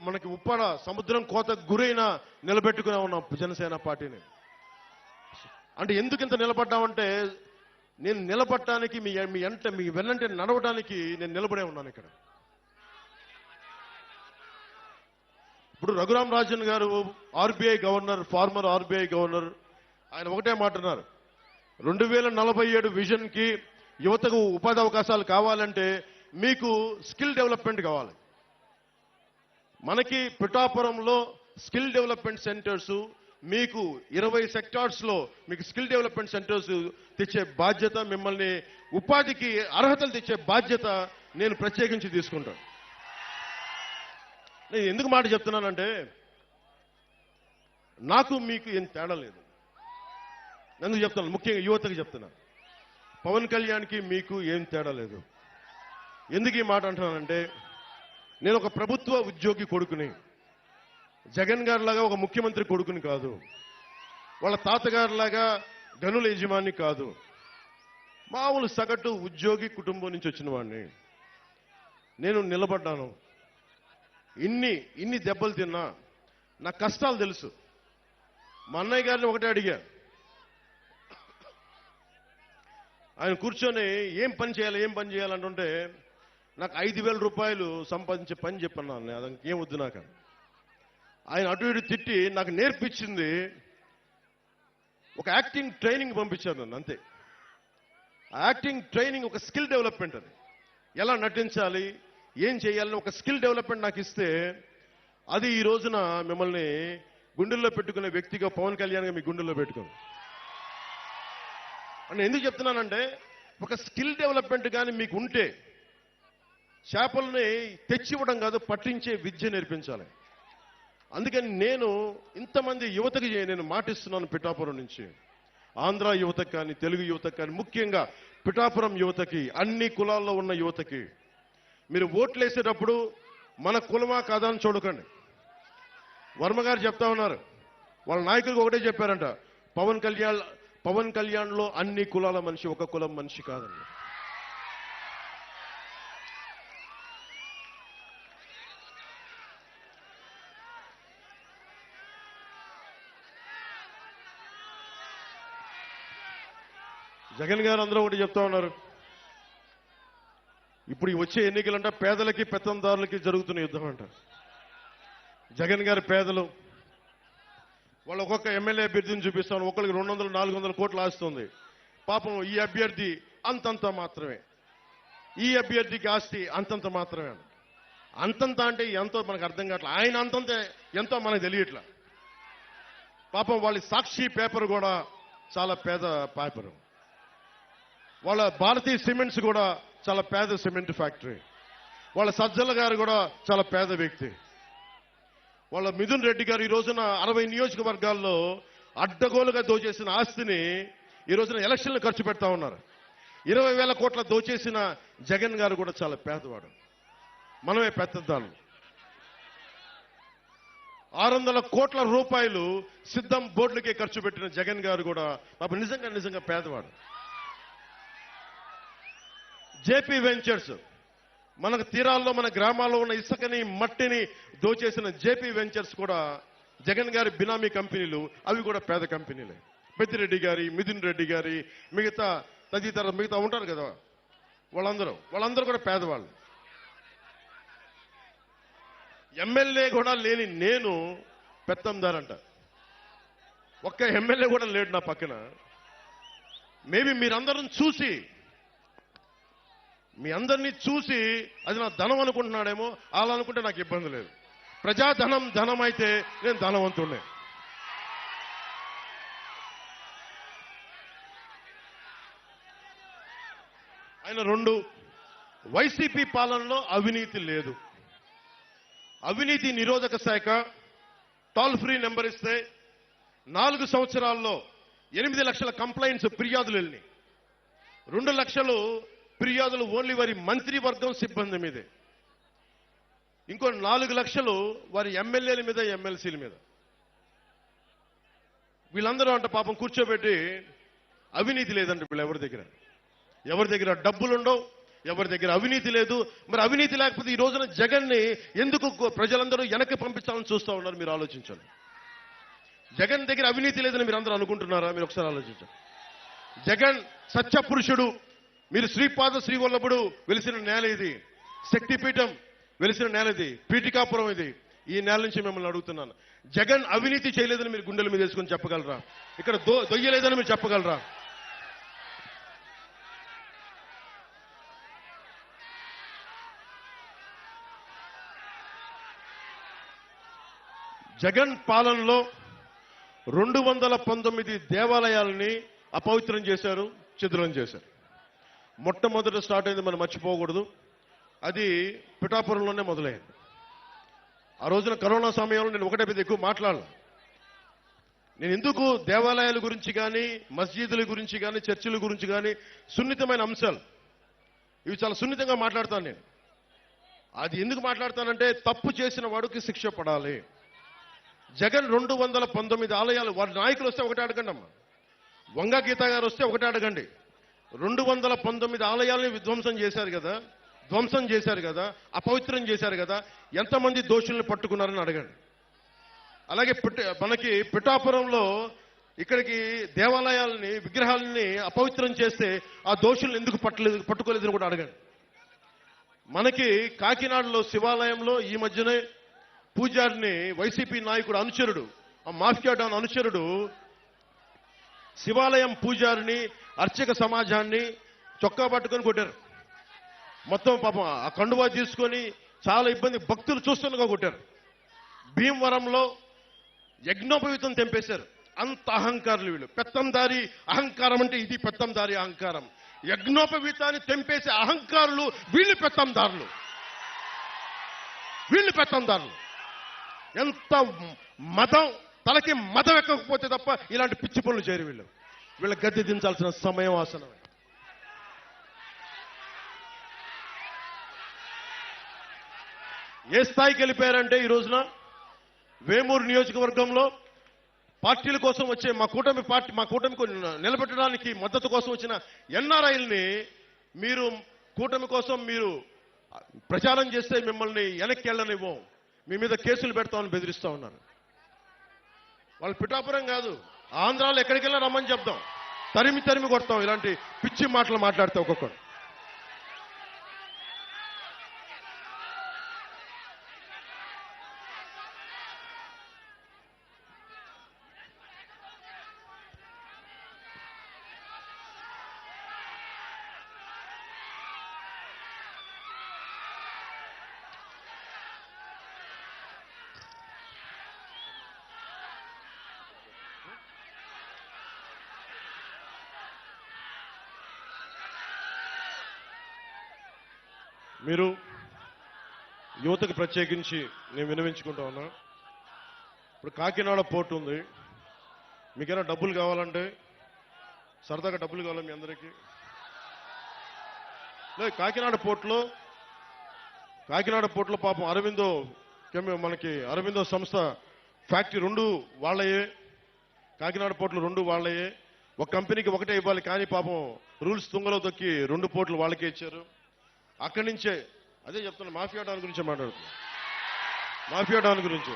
మనకి ఉప్పాడ సముద్రం కోత గురైన నిలబెట్టుకునే ఉన్నాం జనసేన పార్టీని. అంటే ఎందుకు ఇంత నిలబడ్డామంటే, నేను నిలబడటానికి మీ వెన్నంటే నడవడానికి నేను నిలబడే ఉన్నాను ఇక్కడ. ఇప్పుడు రఘురామ్ రాజన్ గారు RBI governor, farmer RBI governor, ఆయన ఒకటే మాట అన్నారు, 2047 విజన్ కి యువతకు ఉపాధి అవకాశాలు కావాలంటే మీకు స్కిల్ డెవలప్మెంట్ కావాలి. మనకి పిఠాపురంలో స్కిల్ డెవలప్మెంట్ సెంటర్స్, మీకు 20 సెక్టార్స్ లో మీకు స్కిల్ డెవలప్మెంట్ సెంటర్స్ తెచ్చే బాధ్యత, మిమ్మల్ని ఉపాధికి అర్హతలు తెచ్చే బాధ్యత నేను ప్రత్యేకించి తీసుకుంటాను. నేను ఎందుకు మాట చెప్తున్నానంటే నాకు మీకు ఏం తేడా లేదు. ఎందుకు చెప్తున్నాను, ముఖ్యంగా యువతకు చెప్తున్నా, పవన్ కళ్యాణ్కి మీకు ఏం తేడా లేదు. ఎందుకు ఈ మాట అంటున్నానంటే, నేను ఒక ప్రభుత్వ ఉద్యోగి కొడుకుని, జగన్ గారిలాగా ఒక ముఖ్యమంత్రి కొడుకుని కాదు, వాళ్ళ తాతగారిలాగా గనుల యజమాని కాదు, మామూలు సగటు ఉద్యోగి కుటుంబం నుంచి వచ్చిన వాడిని. నేను నిలబడ్డాను. ఇన్ని దెబ్బలు తిన్నా నా కష్టాలు తెలుసు. మా అన్నయ్య గారిని ఒకటే అడిగా, ఆయన కూర్చొని ఏం పని చేయాలంటుంటే నాకు 5,000 రూపాయలు సంపాదించే పని చెప్పన్నా, అదానికి ఏం వద్దు నాకు. ఆయన అటు ఇటు తిట్టి నాకు నేర్పించింది ఒక యాక్టింగ్ ట్రైనింగ్ పంపించారు నన్ను, అంతే. యాక్టింగ్ ట్రైనింగ్ ఒక స్కిల్ డెవలప్మెంట్. అది ఎలా నటించాలి, ఏం చేయాలని ఒక స్కిల్ డెవలప్మెంట్ నాకు ఇస్తే, అది ఈ రోజున మిమ్మల్ని గుండెల్లో పెట్టుకునే వ్యక్తిగా పవన్ కళ్యాణ్గా మీ గుండెల్లో పెట్టుకోండి అని ఎందుకు చెప్తున్నానంటే, ఒక స్కిల్ డెవలప్మెంట్ కానీ మీకు ఉంటే చేపల్ని తెచ్చివ్వడం కాదు, పట్టించే విద్య నేర్పించాలి. అందుకని నేను ఇంతమంది యువతకి నేను మాటిస్తున్నాను. పిఠాపురం నుంచి ఆంధ్ర యువతకు కానీ, తెలుగు యువతకు కానీ, ముఖ్యంగా పిఠాపురం యువతకి, అన్ని కులాల్లో ఉన్న యువతకి, మీరు ఓట్లు వేసేటప్పుడు మన కులమా కాదా అని చూడకండి. వర్మ గారు చెప్తా ఉన్నారు, వాళ్ళ నాయకులకు ఒకటే చెప్పారంట, పవన్ కళ్యాణ్లో అన్ని కులాల మనిషి, ఒక కులం మనిషి కాదండి. జగన్ గారు అందరూ ఒకటి చెప్తా ఉన్నారు, ఇప్పుడు వచ్చే ఎన్నికలంట పేదలకి పెత్తందారులకి జరుగుతున్న యుద్ధం అంట. జగన్ గారి పేదలు వాళ్ళు ఒక్కొక్క ఎమ్మెల్యే అభ్యర్థిని చూపిస్తాను, ఒక్కరికి 200-400 కోట్లు ఆస్తుంది. పాపం ఈ అభ్యర్థి అంతంత మాత్రమే, ఈ అభ్యర్థికి ఆస్తి అంతంత మాత్రమే. అంతంత అంటే ఎంతో మనకు అర్థం కావట్లేదు. ఆయన అంతంత ఎంతో మనకు తెలియట్లా. పాపం వాళ్ళ సాక్షి పేపర్ కూడా చాలా పేద పేపరు. వాళ్ళ భారతీయ సిమెంట్స్ కూడా చాలా పేద సిమెంట్ ఫ్యాక్టరీ. వాళ్ళ సజ్జల గారు కూడా చాలా పేద వ్యక్తి. వాళ్ళ మిథున్ రెడ్డి గారు ఈ రోజున 60 నియోజకవర్గాల్లో అడ్డగోలుగా దోచేసిన ఆస్తిని ఈ రోజున ఎలక్షన్లు ఖర్చు పెడతా ఉన్నారు. 20,000 కోట్ల దోచేసిన జగన్ గారు కూడా చాలా పేదవాడు. మనమే పెద్దదాలు. 600 కోట్ల రూపాయలు సిద్ధం బోర్డులకే ఖర్చు పెట్టిన జగన్ గారు కూడా పాప నిజంగా పేదవాడు. జేపీ వెంచర్స్, మనకు తీరాల్లో మన గ్రామాల్లో ఉన్న ఇసుకని మట్టిని దోచేసిన జేపీ వెంచర్స్ కూడా జగన్ గారి బినామీ కంపెనీలు, అవి కూడా పేద కంపెనీలే. పెద్దిరెడ్డి గారి, మిథున్ రెడ్డి గారి, మిగతా ఉంటారు కదా, వాళ్ళందరూ కూడా పేదవాళ్ళు. ఎమ్మెల్యే కూడా లేని నేను పెత్తందారంట. ఒక్క ఎమ్మెల్యే కూడా లేడు నా పక్కన. మేబీ మీ అందరినీ చూసి అది నా ధనం అనుకుంటున్నాడేమో, అలా అనుకుంటే నాకు ఇబ్బంది లేదు. ధనం అయితే నేను ధనవంతుడే. ఆయన 2, వైసీపీ పాలనలో అవినీతి లేదు. అవినీతి నిరోధక శాఖ టోల్ ఫ్రీ నెంబర్ ఇస్తే 4 సంవత్సరాల్లో 8 లక్షల కంప్లైంట్స్, ఫిర్యాదులు వెళ్ళినాయి. 2 లక్షలు ఫిర్యాదులు ఓన్లీ వారి మంత్రివర్గం సిబ్బంది మీదే. ఇంకో 4 లక్షలు వారి ఎమ్మెల్యేల మీద, ఎమ్మెల్సీల మీద. వీళ్ళందరూ అంట పాపం కూర్చోబెట్టి అవినీతి లేదంటే వీళ్ళు ఎవరి దగ్గర డబ్బులుండవు, ఎవరి దగ్గర అవినీతి లేదు. మరి అవినీతి లేకపోతే ఈ రోజున జగన్ని ఎందుకు ప్రజలందరూ వెనక్కి పంపించాలని చూస్తూ ఉన్నారు? మీరు ఆలోచించండి. జగన్ దగ్గర అవినీతి లేదని మీరు అందరూ అనుకుంటున్నారా? మీరు ఒకసారి ఆలోచించండి. జగన్ సత్యపురుషుడు. మీరు శ్రీపాద శ్రీవల్లభుడు వెలిసిన నేల ఇది, శక్తిపీఠం వెలిసిన నేల ఇది, పీఠికాపురం ఇది. ఈ నేల నుంచి మిమ్మల్ని అడుగుతున్నాను, జగన్ అవినీతి చేయలేదని మీరు గుండెల మీద వేసుకొని చెప్పగలరా? ఇక్కడ దొయ్యలేదని మీరు చెప్పగలరా? జగన్ పాలనలో 219 దేవాలయాలని అపవిత్రం చేశారు, ఛిద్రం చేశారు. మొట్టమొదట స్టార్ట్ అయింది, మనం మర్చిపోకూడదు, అది పిఠాపురంలోనే మొదలైంది. ఆ రోజున కరోనా సమయంలో నేను ఒకటే పెద్ద ఎక్కువ మాట్లాడాలి. నేను ఎందుకు దేవాలయాల గురించి కానీ మస్జిదుల గురించి కానీ చర్చిల గురించి కానీ సున్నితమైన అంశాలు ఇవి చాలా సున్నితంగా మాట్లాడతాను నేను. అది ఎందుకు మాట్లాడతానంటే తప్పు చేసిన వాడికి శిక్ష పడాలి. జగన్ 219 ఆలయాలు వారి నాయకులు వస్తే ఒకటే అడగండి అమ్మా. వంగా గీత గారు వస్తే ఒకటే అడగండి. 219 ఆలయాలని ధ్వంసం చేశారు కదా, అపవిత్రం చేశారు కదా, ఎంతమంది దోషుల్ని పట్టుకున్నారని అడగండి. అలాగే మనకి పిఠాపురంలో ఇక్కడికి దేవాలయాలని విగ్రహాలని అపవిత్రం చేస్తే ఆ దోషుల్ని ఎందుకు పట్టుకోలేదని కూడా అడగండి. మనకి కాకినాడలో శివాలయంలో ఈ మధ్యనే పూజారిని వైసీపీ నాయకుడు అనుచరుడు, ఆ మాఫియా డాన్ అనుచరుడు శివాలయం పూజారిని అర్చక సమాజాన్ని చొక్కా పట్టుకొని కొట్టారు. మొత్తం పాపం ఆ కండువా తీసుకొని చాలా ఇబ్బంది భక్తులు చూస్తుండగా కొట్టారు. భీమవరంలో యజ్ఞోపవీతం తెంపేశారు. అంత అహంకారులు వీళ్ళు. పెత్తందారి అహంకారం అంటే ఇది పెత్తందారి అహంకారం. యజ్ఞోపవీతాన్ని తెంపేసే అహంకారులు వీళ్ళు పెత్తందారులు. ఎంత మతం తలకి మతం ఎక్కకపోతే తప్ప ఇలాంటి పిచ్చి పనులు చేయరు వీళ్ళు. వీళ్ళ గద్దె దించాల్సిన సమయం ఆసనమే. ఏ స్థాయికి వెళ్ళిపోయారంటే ఈ రోజున వేమూరు నియోజకవర్గంలో పార్టీల కోసం వచ్చే మా కూటమికి నిలబెట్టడానికి మద్దతు కోసం వచ్చిన ఎన్ఆర్ఐల్ని మీరు కూటమి కోసం మీరు ప్రచారం చేస్తే మిమ్మల్ని వెనక్కి వెళ్ళనివ్వం, మీ మీద కేసులు పెడతామని బెదిరిస్తా ఉన్నారు. వాళ్ళు పిఠాపురం కాదు, ఆంధ్రాలో ఎక్కడికి వెళ్ళినా రమ్మని చెప్తాం, తరిమి కొడతాం. ఇలాంటి పిచ్చి మాటలు మాట్లాడితే ఒక్కొక్కరు. మీరు యువతకు ప్రత్యేకించి నేను వినవించుకుంటా ఉన్నా. ఇప్పుడు కాకినాడ పోర్టు ఉంది. మీకైనా డబ్బులు కావాలంటే సరదాగా డబ్బులు కావాలి మీ అందరికీ. లేదు, కాకినాడ పోర్టులో పాపం మనకి అరవిందో సంస్థ ఫ్యాక్టరీ 2 వాళ్ళయే. కాకినాడ పోర్టులు 2 వాళ్ళయే. ఒక కంపెనీకి ఒకటే ఇవ్వాలి, కానీ పాపం రూల్స్ తుంగలో తొక్కి 2 పోర్టులు వాళ్ళకే ఇచ్చారు. అక్కడి నుంచే అదే చెప్తున్నా, మాఫియా డాన్ గురించి మాట్లాడుతున్నాం. మాఫియా డాన్ గురించి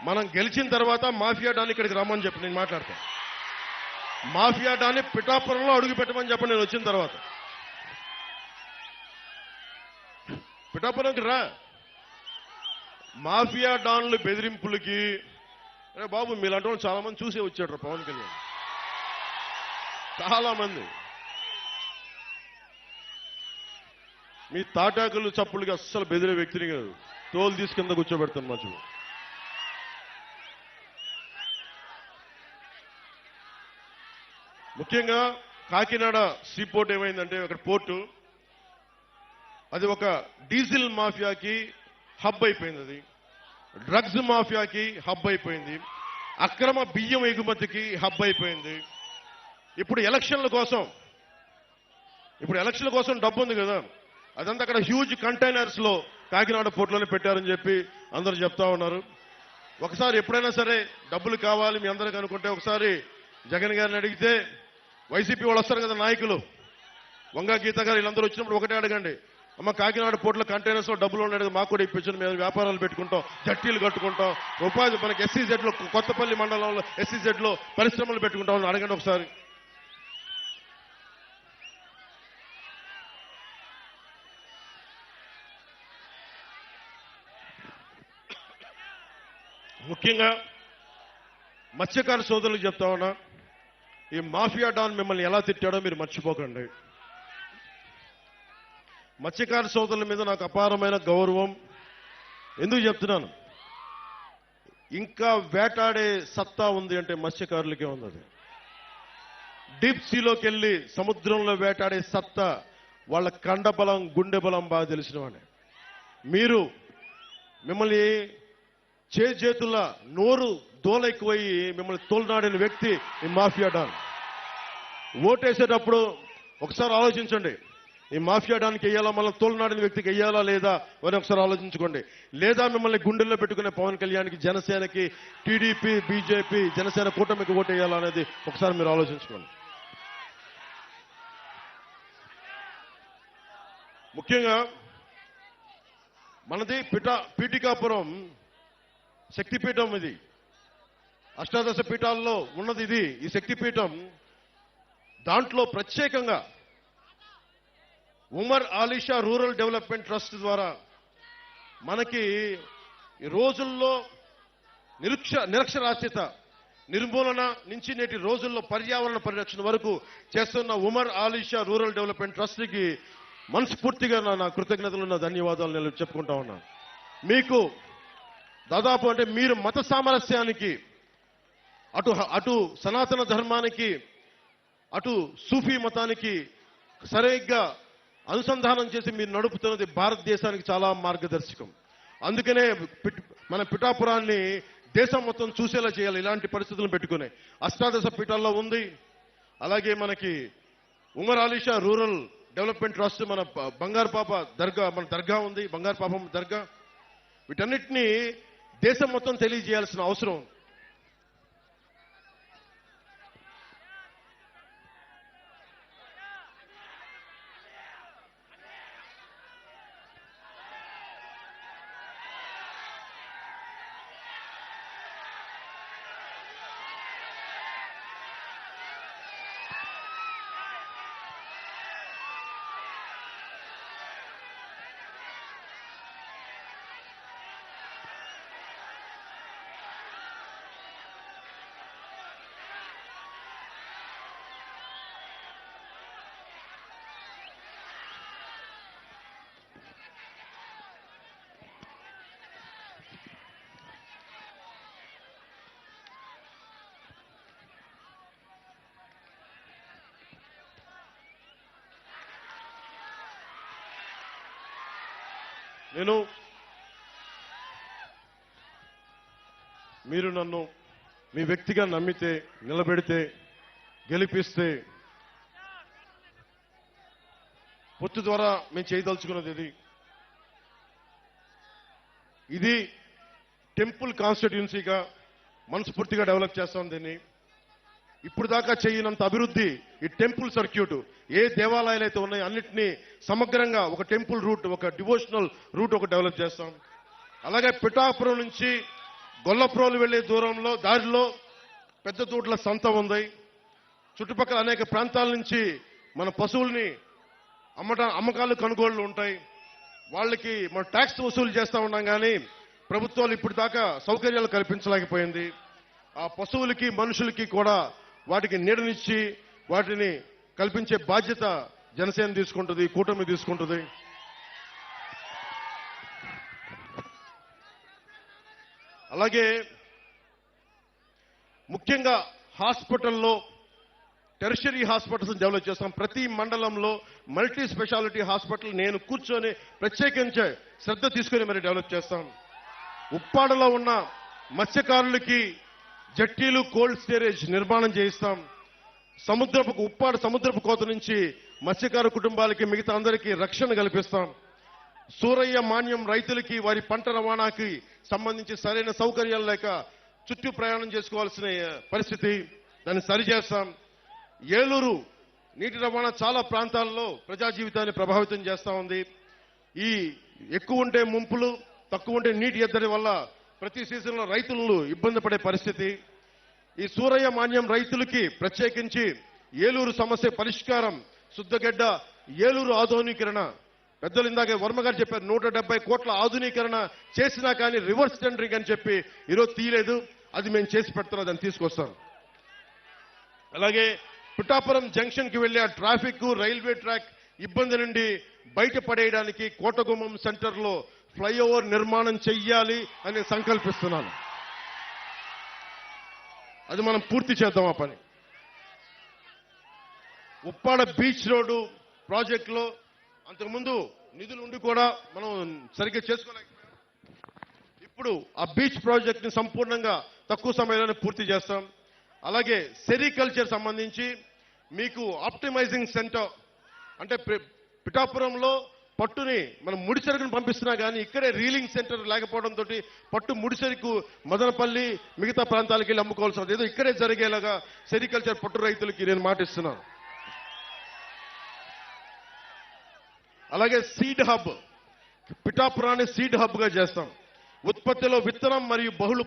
మనం గెలిచిన తర్వాత మాఫియా డాన్ ఇక్కడికి రమ్మని చెప్పి నేను మాట్లాడతాను. మాఫియా డాన్ని పిఠాపురంలో అడుగు పెట్టమని చెప్పి నేను వచ్చిన తర్వాత. పిఠాపురంకి రా. మాఫియా డాన్లు బెదిరింపులకి అరే బాబు మీలాంటి వాళ్ళు చాలా మంది చూసే వచ్చాడు పవన్ కళ్యాణ్. చాలా మంది మీ తాటాకులు చప్పులకి అస్సలు బెదిరే వ్యక్తిని కాదు, తోలు తీసుకుందా కూర్చోబెడతాను మధ్య. ముఖ్యంగా కాకినాడ సీపోర్ట్ ఏమైందంటే అక్కడ పోర్టు అది ఒక డీజిల్ మాఫియాకి హబ్ అయిపోయింది. అది డ్రగ్స్ మాఫియాకి హబ్ అయిపోయింది. అక్రమ బియ్యం ఎగుమతికి హబ్ అయిపోయింది. ఇప్పుడు ఎలక్షన్ల కోసం డబ్బు ఉంది కదా, అదంతా అక్కడ హ్యూజ్ కంటైనర్స్ లో కాకినాడ పోర్టులోనే పెట్టారని చెప్పి అందరూ చెప్తా ఉన్నారు. ఒకసారి ఎప్పుడైనా సరే డబ్బులు కావాలి మీ అందరికి అనుకుంటే ఒకసారి జగన్ గారిని అడిగితే, వైసీపీ వాళ్ళు వస్తారు కదా నాయకులు, వంగా గీత గారు వీళ్ళందరూ వచ్చినప్పుడు ఒకటే అడగండి, అమ్మ కాకినాడ పోర్టులో కంటైనర్స్ లో డబ్బులు ఉన్నాయి మాకు కూడా ఇప్పించండి, మేము వ్యాపారాలు పెట్టుకుంటాం, జట్టీలు కట్టుకుంటాం, ఉపాధి మనకి SEZ లో కొత్తపల్లి మండలంలో SEZ లో పరిశ్రమలు పెట్టుకుంటాం అడగండి ఒకసారి. ముఖ్యంగా మత్స్యకార సోదరులకు చెప్తా ఉన్నా, ఈ మాఫియా డాన్ మిమ్మల్ని ఎలా తిట్టాడో మీరు మర్చిపోకండి. మత్స్యకార సోదరుల మీద నాకు అపారమైన గౌరవం. ఎందుకు చెప్తున్నాను, ఇంకా వేటాడే సత్తా ఉంది అంటే మత్స్యకారులకే ఉంది. డీప్ సీలోకి వెళ్ళి సముద్రంలో వేటాడే సత్తా వాళ్ళ కండబలం గుండె బలం బాగా తెలిసిన వాడే. మీరు మిమ్మల్ని చేతుల నోరు దోలెక్కువయ్యి మిమ్మల్ని తోలనాడిన వ్యక్తి ఈ మాఫియా డాన్. ఓటేసేటప్పుడు ఒకసారి ఆలోచించండి, ఈ మాఫియా డాన్కి వెయ్యాలా, మళ్ళీ తోలనాడిన వ్యక్తికి వెయ్యాలా లేదా అని ఒకసారి ఆలోచించుకోండి. లేదా మిమ్మల్ని గుండెల్లో పెట్టుకునే పవన్ కళ్యాణ్కి, జనసేనకి, టీడీపీ, బీజేపీ, జనసేన కూటమికి ఓటేయాలా అనేది ఒకసారి మీరు ఆలోచించుకోండి. ముఖ్యంగా మనది పీఠికాపురం శక్తిపీఠం. ఇది అష్టాదశ పీఠాల్లో ఉన్నది. ఇది ఈ శక్తిపీఠం. దాంట్లో ప్రత్యేకంగా Umar Alisha rural development trust ద్వారా మనకి ఈ రోజుల్లో నిరక్షరాస్యత నిర్మూలన నుంచి నేటి రోజుల్లో పర్యావరణ పరిరక్షణ వరకు చేస్తున్న ఉమర్ ఆలీషా రూరల్ డెవలప్మెంట్ ట్రస్ట్కి మనస్ఫూర్తిగా నా కృతజ్ఞతలు, నా ధన్యవాదాలు నేను చెప్పుకుంటా ఉన్నాను. మీకు దాదాపు అంటే మీరు మత సామరస్యానికి, అటు సనాతన ధర్మానికి, అటు సూఫీ మతానికి సరిగ్గా అనుసంధానం చేసి మీరు నడుపుతున్నది భారతదేశానికి చాలా మార్గదర్శకం. అందుకనే మన పిఠాపురాన్ని దేశం మొత్తం చూసేలా చేయాలి. ఇలాంటి పరిస్థితులను పెట్టుకునే అష్టాదశ పీఠాల్లో ఉంది. అలాగే మనకి Umar Alisha rural development trust, మన బంగారు పాప దర్గా, మన దర్గా ఉంది, బంగారు పాపం దర్గా. వీటన్నిటినీ దేశం మొత్తం తెలియజేయాల్సిన అవసరం ఉంది. మీరు నన్ను మీ వ్యక్తిగా నమ్మితే, నిలబెడితే, గెలిపిస్తే పొత్తు ద్వారా మేము చేయదలుచుకున్నది ఇది టెంపుల్ కాన్స్టిట్యున్సీగా మనస్ఫూర్తిగా డెవలప్ చేస్తాం. దీన్ని ఇప్పుడు దాకా చేయనంత అభివృద్ధి ఈ టెంపుల్ సర్క్యూట్, ఏ దేవాలయాలు అయితే ఉన్నాయో అన్నింటినీ సమగ్రంగా ఒక టెంపుల్ రూట్, ఒక డివోషనల్ రూట్ ఒక డెవలప్ చేస్తాం. అలాగే పిఠాపురం నుంచి గొల్లప్రోలు వెళ్లే దారిలో పెద్ద తోట్ల సంత ఉంది. చుట్టుపక్కల అనేక ప్రాంతాల నుంచి మన పశువుల్ని అమ్మకాలు కొనుగోళ్లు ఉంటాయి. వాళ్ళకి మనం ట్యాక్స్ వసూలు చేస్తా ఉన్నాం, కానీ ప్రభుత్వాలు ఇప్పుడు దాకా సౌకర్యాలు కల్పించలేకపోయింది. ఆ పశువులకి, మనుషులకి కూడా వాటికి నీడనిచ్చి వాటిని కల్పించే బాధ్యత జనసేన తీసుకుంటుంది, కూటమి తీసుకుంటుంది. అలాగే ముఖ్యంగా హాస్పిటల్లో టెరిషరీ హాస్పిటల్స్ డెవలప్ చేస్తాం. ప్రతి మండలంలో మల్టీ స్పెషాలిటీ హాస్పిటల్ నేను కూర్చొని ప్రత్యేకించే శ్రద్ధ తీసుకుని మరి డెవలప్ చేస్తాం. ఉప్పాడలో ఉన్న మత్స్యకారులకి జట్టీలు, కోల్డ్ స్టోరేజ్ నిర్మాణం చేయిస్తాం. ఉప్పాడ సముద్రపు కోత నుంచి మత్స్యకారు కుటుంబాలకి, మిగతా అందరికీ రక్షణ కల్పిస్తాం. సూరయ్య మాన్యం రైతులకి వారి పంట రవాణాకి సంబంధించి సరైన సౌకర్యాలు లేక చుట్టూ ప్రయాణం చేసుకోవాల్సిన పరిస్థితి, దాన్ని సరిచేస్తాం. ఏలూరు నీటి రవాణా చాలా ప్రాంతాల్లో ప్రజా జీవితాన్ని ప్రభావితం చేస్తా ఉంది. ఈ ఎక్కువ ఉంటే ముంపులు, తక్కువ ఉంటే నీటి ఎద్దడి వల్ల ప్రతి సీజన్లో రైతులు ఇబ్బంది పడే పరిస్థితి. ఈ సూరయ్య మాన్యం రైతులకి ప్రత్యేకించి ఏలూరు సమస్య పరిష్కారం, శుద్ధగడ్డ ఏలూరు ఆధునీకరణ, పెద్దలు ఇందాక వర్మ గారు చెప్పారు 170 కోట్ల ఆధునీకరణ చేసినా కానీ రివర్స్ టెండరింగ్ అని చెప్పి ఈరోజు తీయలేదు. అది మేము చేసి పెడుతున్నాం, దాన్ని తీసుకొస్తాం. అలాగే పిఠాపురం జంక్షన్ కి వెళ్లే ట్రాఫిక్, రైల్వే ట్రాక్ ఇబ్బంది నుండి బయటపడేయడానికి కోటగుమ్మం సెంటర్ లో ఫ్లైఓవర్ నిర్మాణం చెయ్యాలి అని సంకల్పిస్తున్నాను. అది మనం పూర్తి చేద్దాం ఆ పని. ఉప్పాడ బీచ్ రోడ్డు ప్రాజెక్టులో అంతకుముందు నిధులు ఉండి కూడా మనం సరిగ్గా చేసుకోలేకపోయాం. ఇప్పుడు ఆ బీచ్ ప్రాజెక్ట్ ని సంపూర్ణంగా తక్కువ సమయంలోనే పూర్తి చేస్తాం. అలాగే సెరికల్చర్ సంబంధించి మీకు ఆప్టిమైజింగ్ సెంటర్ అంటే పిఠాపురంలో పట్టుని మనం ముడిసరుకుని పంపిస్తున్నా కానీ ఇక్కడే రీలింగ్ సెంటర్ లేకపోవడంతో పట్టు ముడిసరుకు మదనపల్లి మిగతా ప్రాంతాలకు వెళ్ళి అమ్ముకోవాల్సి ఉంటుంది. ఏదో ఇక్కడే జరిగేలాగా సెరికల్చర్ పట్టు రైతులకి నేను మాటిస్తున్నాను. అలాగే సీడ్ హబ్, పిఠాపురాన్ని సీడ్ హబ్ గా చేస్తాం. ఉత్పత్తిలో విత్తనం మరియు బహుళ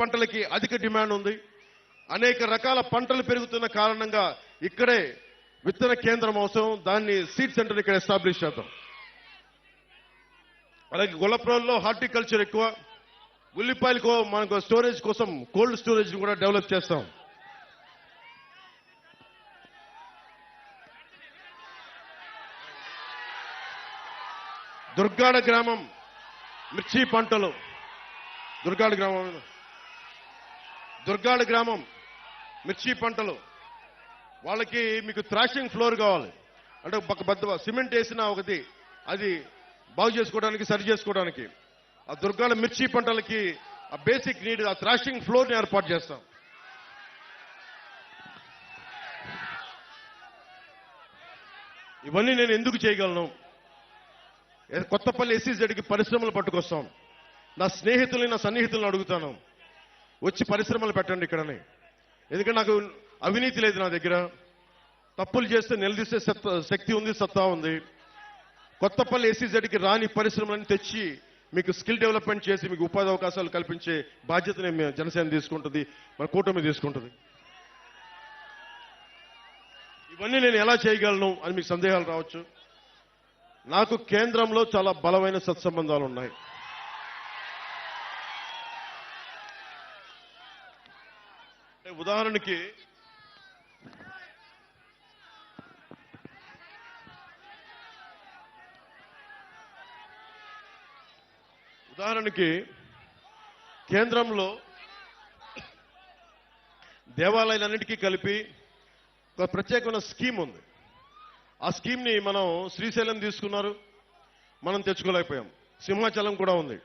పంటలకి అధిక డిమాండ్ ఉంది. అనేక రకాల పంటలు పెరుగుతున్న కారణంగా ఇక్కడే విత్తన కేంద్రం అవసరం. దాన్ని సీడ్ సెంటర్ ఇక్కడ ఎస్టాబ్లిష్ చేద్దాం. అలాగే గొల్లప్రోల్లో హార్టికల్చర్ ఎక్కువ. ఉల్లిపాయలు మనకు స్టోరేజ్ కోసం కోల్డ్ స్టోరేజ్ కూడా డెవలప్ చేస్తాం. దుర్గాడ గ్రామం మిర్చి పంటలు, దుర్గాడ గ్రామం మిర్చి పంటలు. వాళ్ళకి మీకు థ్రాషింగ్ ఫ్లోర్ కావాలి అంటే ఒక సిమెంట్ వేసిన ఒకటి అది బాగు చేసుకోవడానికి సరి చేసుకోవడానికి ఆ దుర్గాడ మిర్చి పంటలకి ఆ బేసిక్ నీడ్ ఆ థ్రాషింగ్ ఫ్లోర్ ని ఏర్పాటు చేస్తాం. ఇవన్నీ నేను ఎందుకు చేయగలను? కొత్తపల్లి ఎస్సీజెడ్కి పరిశ్రమలు పట్టుకొస్తాం. నా స్నేహితుల్ని నా సన్నిహితులను అడుగుతాను, వచ్చి పరిశ్రమలు పెట్టండి ఇక్కడని. ఎందుకంటే నాకు అవినీతి లేదు, నా దగ్గర తప్పులు చేస్తే నిలదీసే శక్తి ఉంది, సత్తా ఉంది. కొత్తపల్లి ఎస్సీజెడ్కి రాని పరిశ్రమలను తెచ్చి మీకు స్కిల్ డెవలప్మెంట్ చేసి మీకు ఉపాధి అవకాశాలు కల్పించే బాధ్యతని జనసేన తీసుకుంటుంది, మన కూటమి తీసుకుంటుంది. ఇవన్నీ నేను ఎలా చేయగలను అని మీకు సందేహాలు రావచ్చు. నాకు కేంద్రంలో చాలా బలమైన సత్సంబంధాలు ఉన్నాయి. ఉదాహరణకి కేంద్రంలో దేవాలయాలన్నిటికీ కలిపి ఒక ప్రత్యేకమైన స్కీమ్ ఉంది. ఆ స్కీమ్ ని మనం శ్రీశైలం తీసుకున్నారు, మనం తెచ్చుకోలేకపోయాం. సింహాచలం కూడా ఉంది.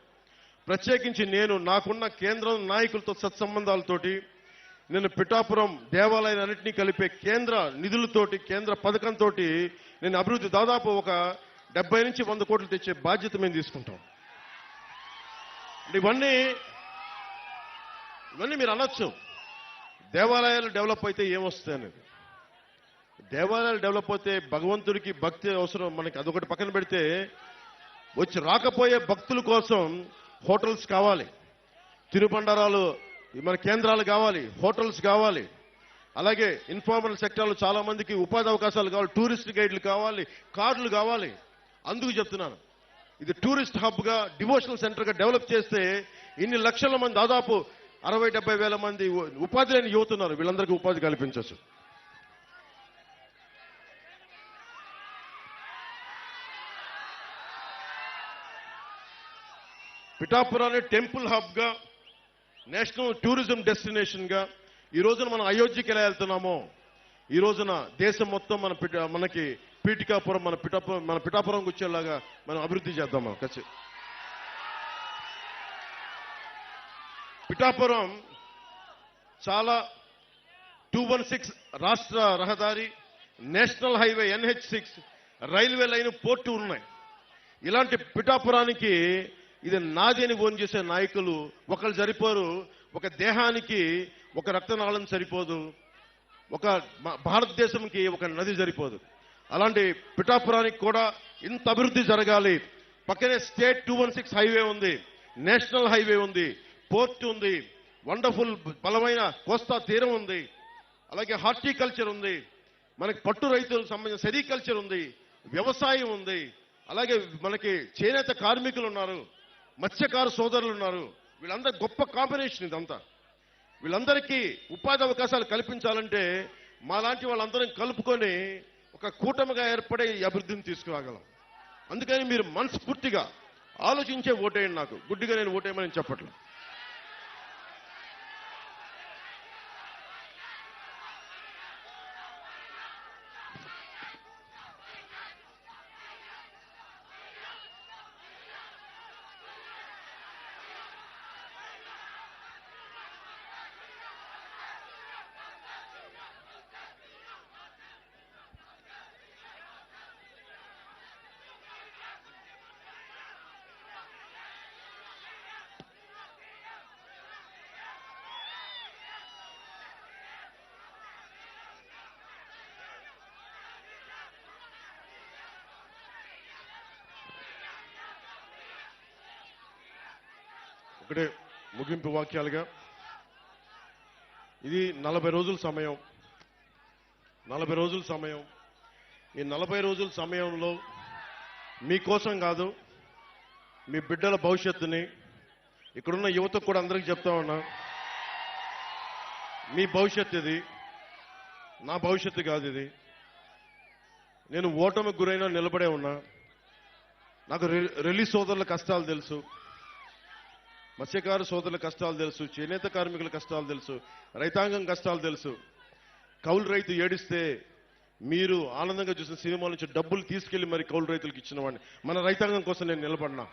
ప్రత్యేకించి నాకున్న కేంద్రం నాయకులతో సత్సంబంధాలతోటి నేను పిఠాపురం దేవాలయాలన్నింటినీ కలిపే కేంద్ర నిధులతోటి కేంద్ర పథకంతో నేను అభివృద్ధి దాదాపు ఒక 70 నుంచి 100 కోట్లు తెచ్చే బాధ్యత మేము తీసుకుంటాం. ఇవన్నీ మీరు అనొచ్చు, దేవాలయాలు డెవలప్ అయితే ఏమొస్తాయి అనేది. దేవాలయాలు డెవలప్ అయితే భగవంతుడికి భక్తి అవసరం. మనకి అదొకటి పక్కన పెడితే వచ్చి రాకపోయే భక్తుల కోసం హోటల్స్ కావాలి, తిరుబండారాలు మన కేంద్రాలు కావాలి, హోటల్స్ కావాలి. అలాగే ఇన్ఫార్మల్ సెక్టార్లో చాలా మందికి ఉపాధి అవకాశాలు కావాలి, టూరిస్ట్ గైడ్లు కావాలి, కార్లు కావాలి. అందుకు చెప్తున్నాను, ఇది టూరిస్ట్ హబ్ గా డివోషనల్ సెంటర్ గా డెవలప్ చేస్తే ఇన్ని లక్షల మంది దాదాపు 60-70 వేల మంది ఉపాధి లేని యువత ఉన్నారు. వీళ్ళందరికీ ఉపాధి కల్పించవచ్చు. పిఠాపురాన్ని టెంపుల్ హబ్ గా నేషనల్ టూరిజం డెస్టినేషన్ గా ఈ రోజున మనం అయోధ్యకి ఎలా వెళ్తున్నామో ఈ రోజున దేశం మొత్తం మనకి పీఠికాపురం మన పిఠాపురంకి వచ్చేలాగా మనం అభివృద్ధి చేద్దాం. మనం కలిసి పిఠాపురం చాలా 216 రాష్ట్ర రహదారి, national highway NH6, railway line, port ఉన్నాయి. ఇలాంటి పిఠాపురానికి ఇది నాది అని ఓన్ చేసే నాయకులు ఒకళ్ళు సరిపోరు. ఒక దేహానికి ఒక రక్తనాళం సరిపోదు, ఒక భారతదేశంకి ఒక నది సరిపోదు. అలాంటి పిఠాపురానికి కూడా ఇంత అభివృద్ధి జరగాలి. పక్కనే స్టేట్ 216 హైవే ఉంది, నేషనల్ హైవే ఉంది, పోర్ట్ ఉంది, వండర్ఫుల్ బలమైన కోస్తా తీరం ఉంది, అలాగే హార్టికల్చర్ ఉంది, మనకి పట్టు రైతులకు సంబంధించిన సెరికల్చర్ ఉంది, వ్యవసాయం ఉంది, అలాగే మనకి చేనేత కార్మికులు ఉన్నారు, మత్స్యకార సోదరులు ఉన్నారు. వీళ్ళందరూ గొప్ప కాంబినేషన్ ఇదంతా. వీళ్ళందరికీ ఉపాధి అవకాశాలు కల్పించాలంటే మాలాంటి వాళ్ళందరం కలుపుకొని ఒక కూటమిగా ఏర్పడే ఈ అభివృద్ధిని తీసుకురాగలం. అందుకని మీరు మనస్ఫూర్తిగా ఆలోచించే ఓటేయండి. నాకు గుడ్డిగా నేను ఓటేయమని చెప్పట్లేదు. ఒకటే ముగింపు వాక్యాలుగా ఇది 40 రోజుల సమయం. 40 రోజుల సమయం. ఈ 40 రోజుల సమయంలో మీకోసం కాదు, మీ బిడ్డల భవిష్యత్తుని, ఇక్కడున్న యువతకు కూడా అందరికీ చెప్తా ఉన్నా, మీ భవిష్యత్తు ఇది, నా భవిష్యత్తు కాదు ఇది. నేను ఓటమికి గురైనా నిలబడే ఉన్నా. నాకు రిలీజ్ సోదరుల కష్టాలు తెలుసు, మత్స్యకారు సోదరుల కష్టాలు తెలుసు, చేనేత కార్మికుల కష్టాలు తెలుసు, రైతాంగం కష్టాలు తెలుసు. కౌలు రైతు ఏడిస్తే మీరు ఆనందంగా చూసిన సినిమాల నుంచి డబ్బులు తీసుకెళ్లి మరి కౌలు రైతులకు ఇచ్చిన వాడిని. మన రైతాంగం కోసం నేను నిలబడినా.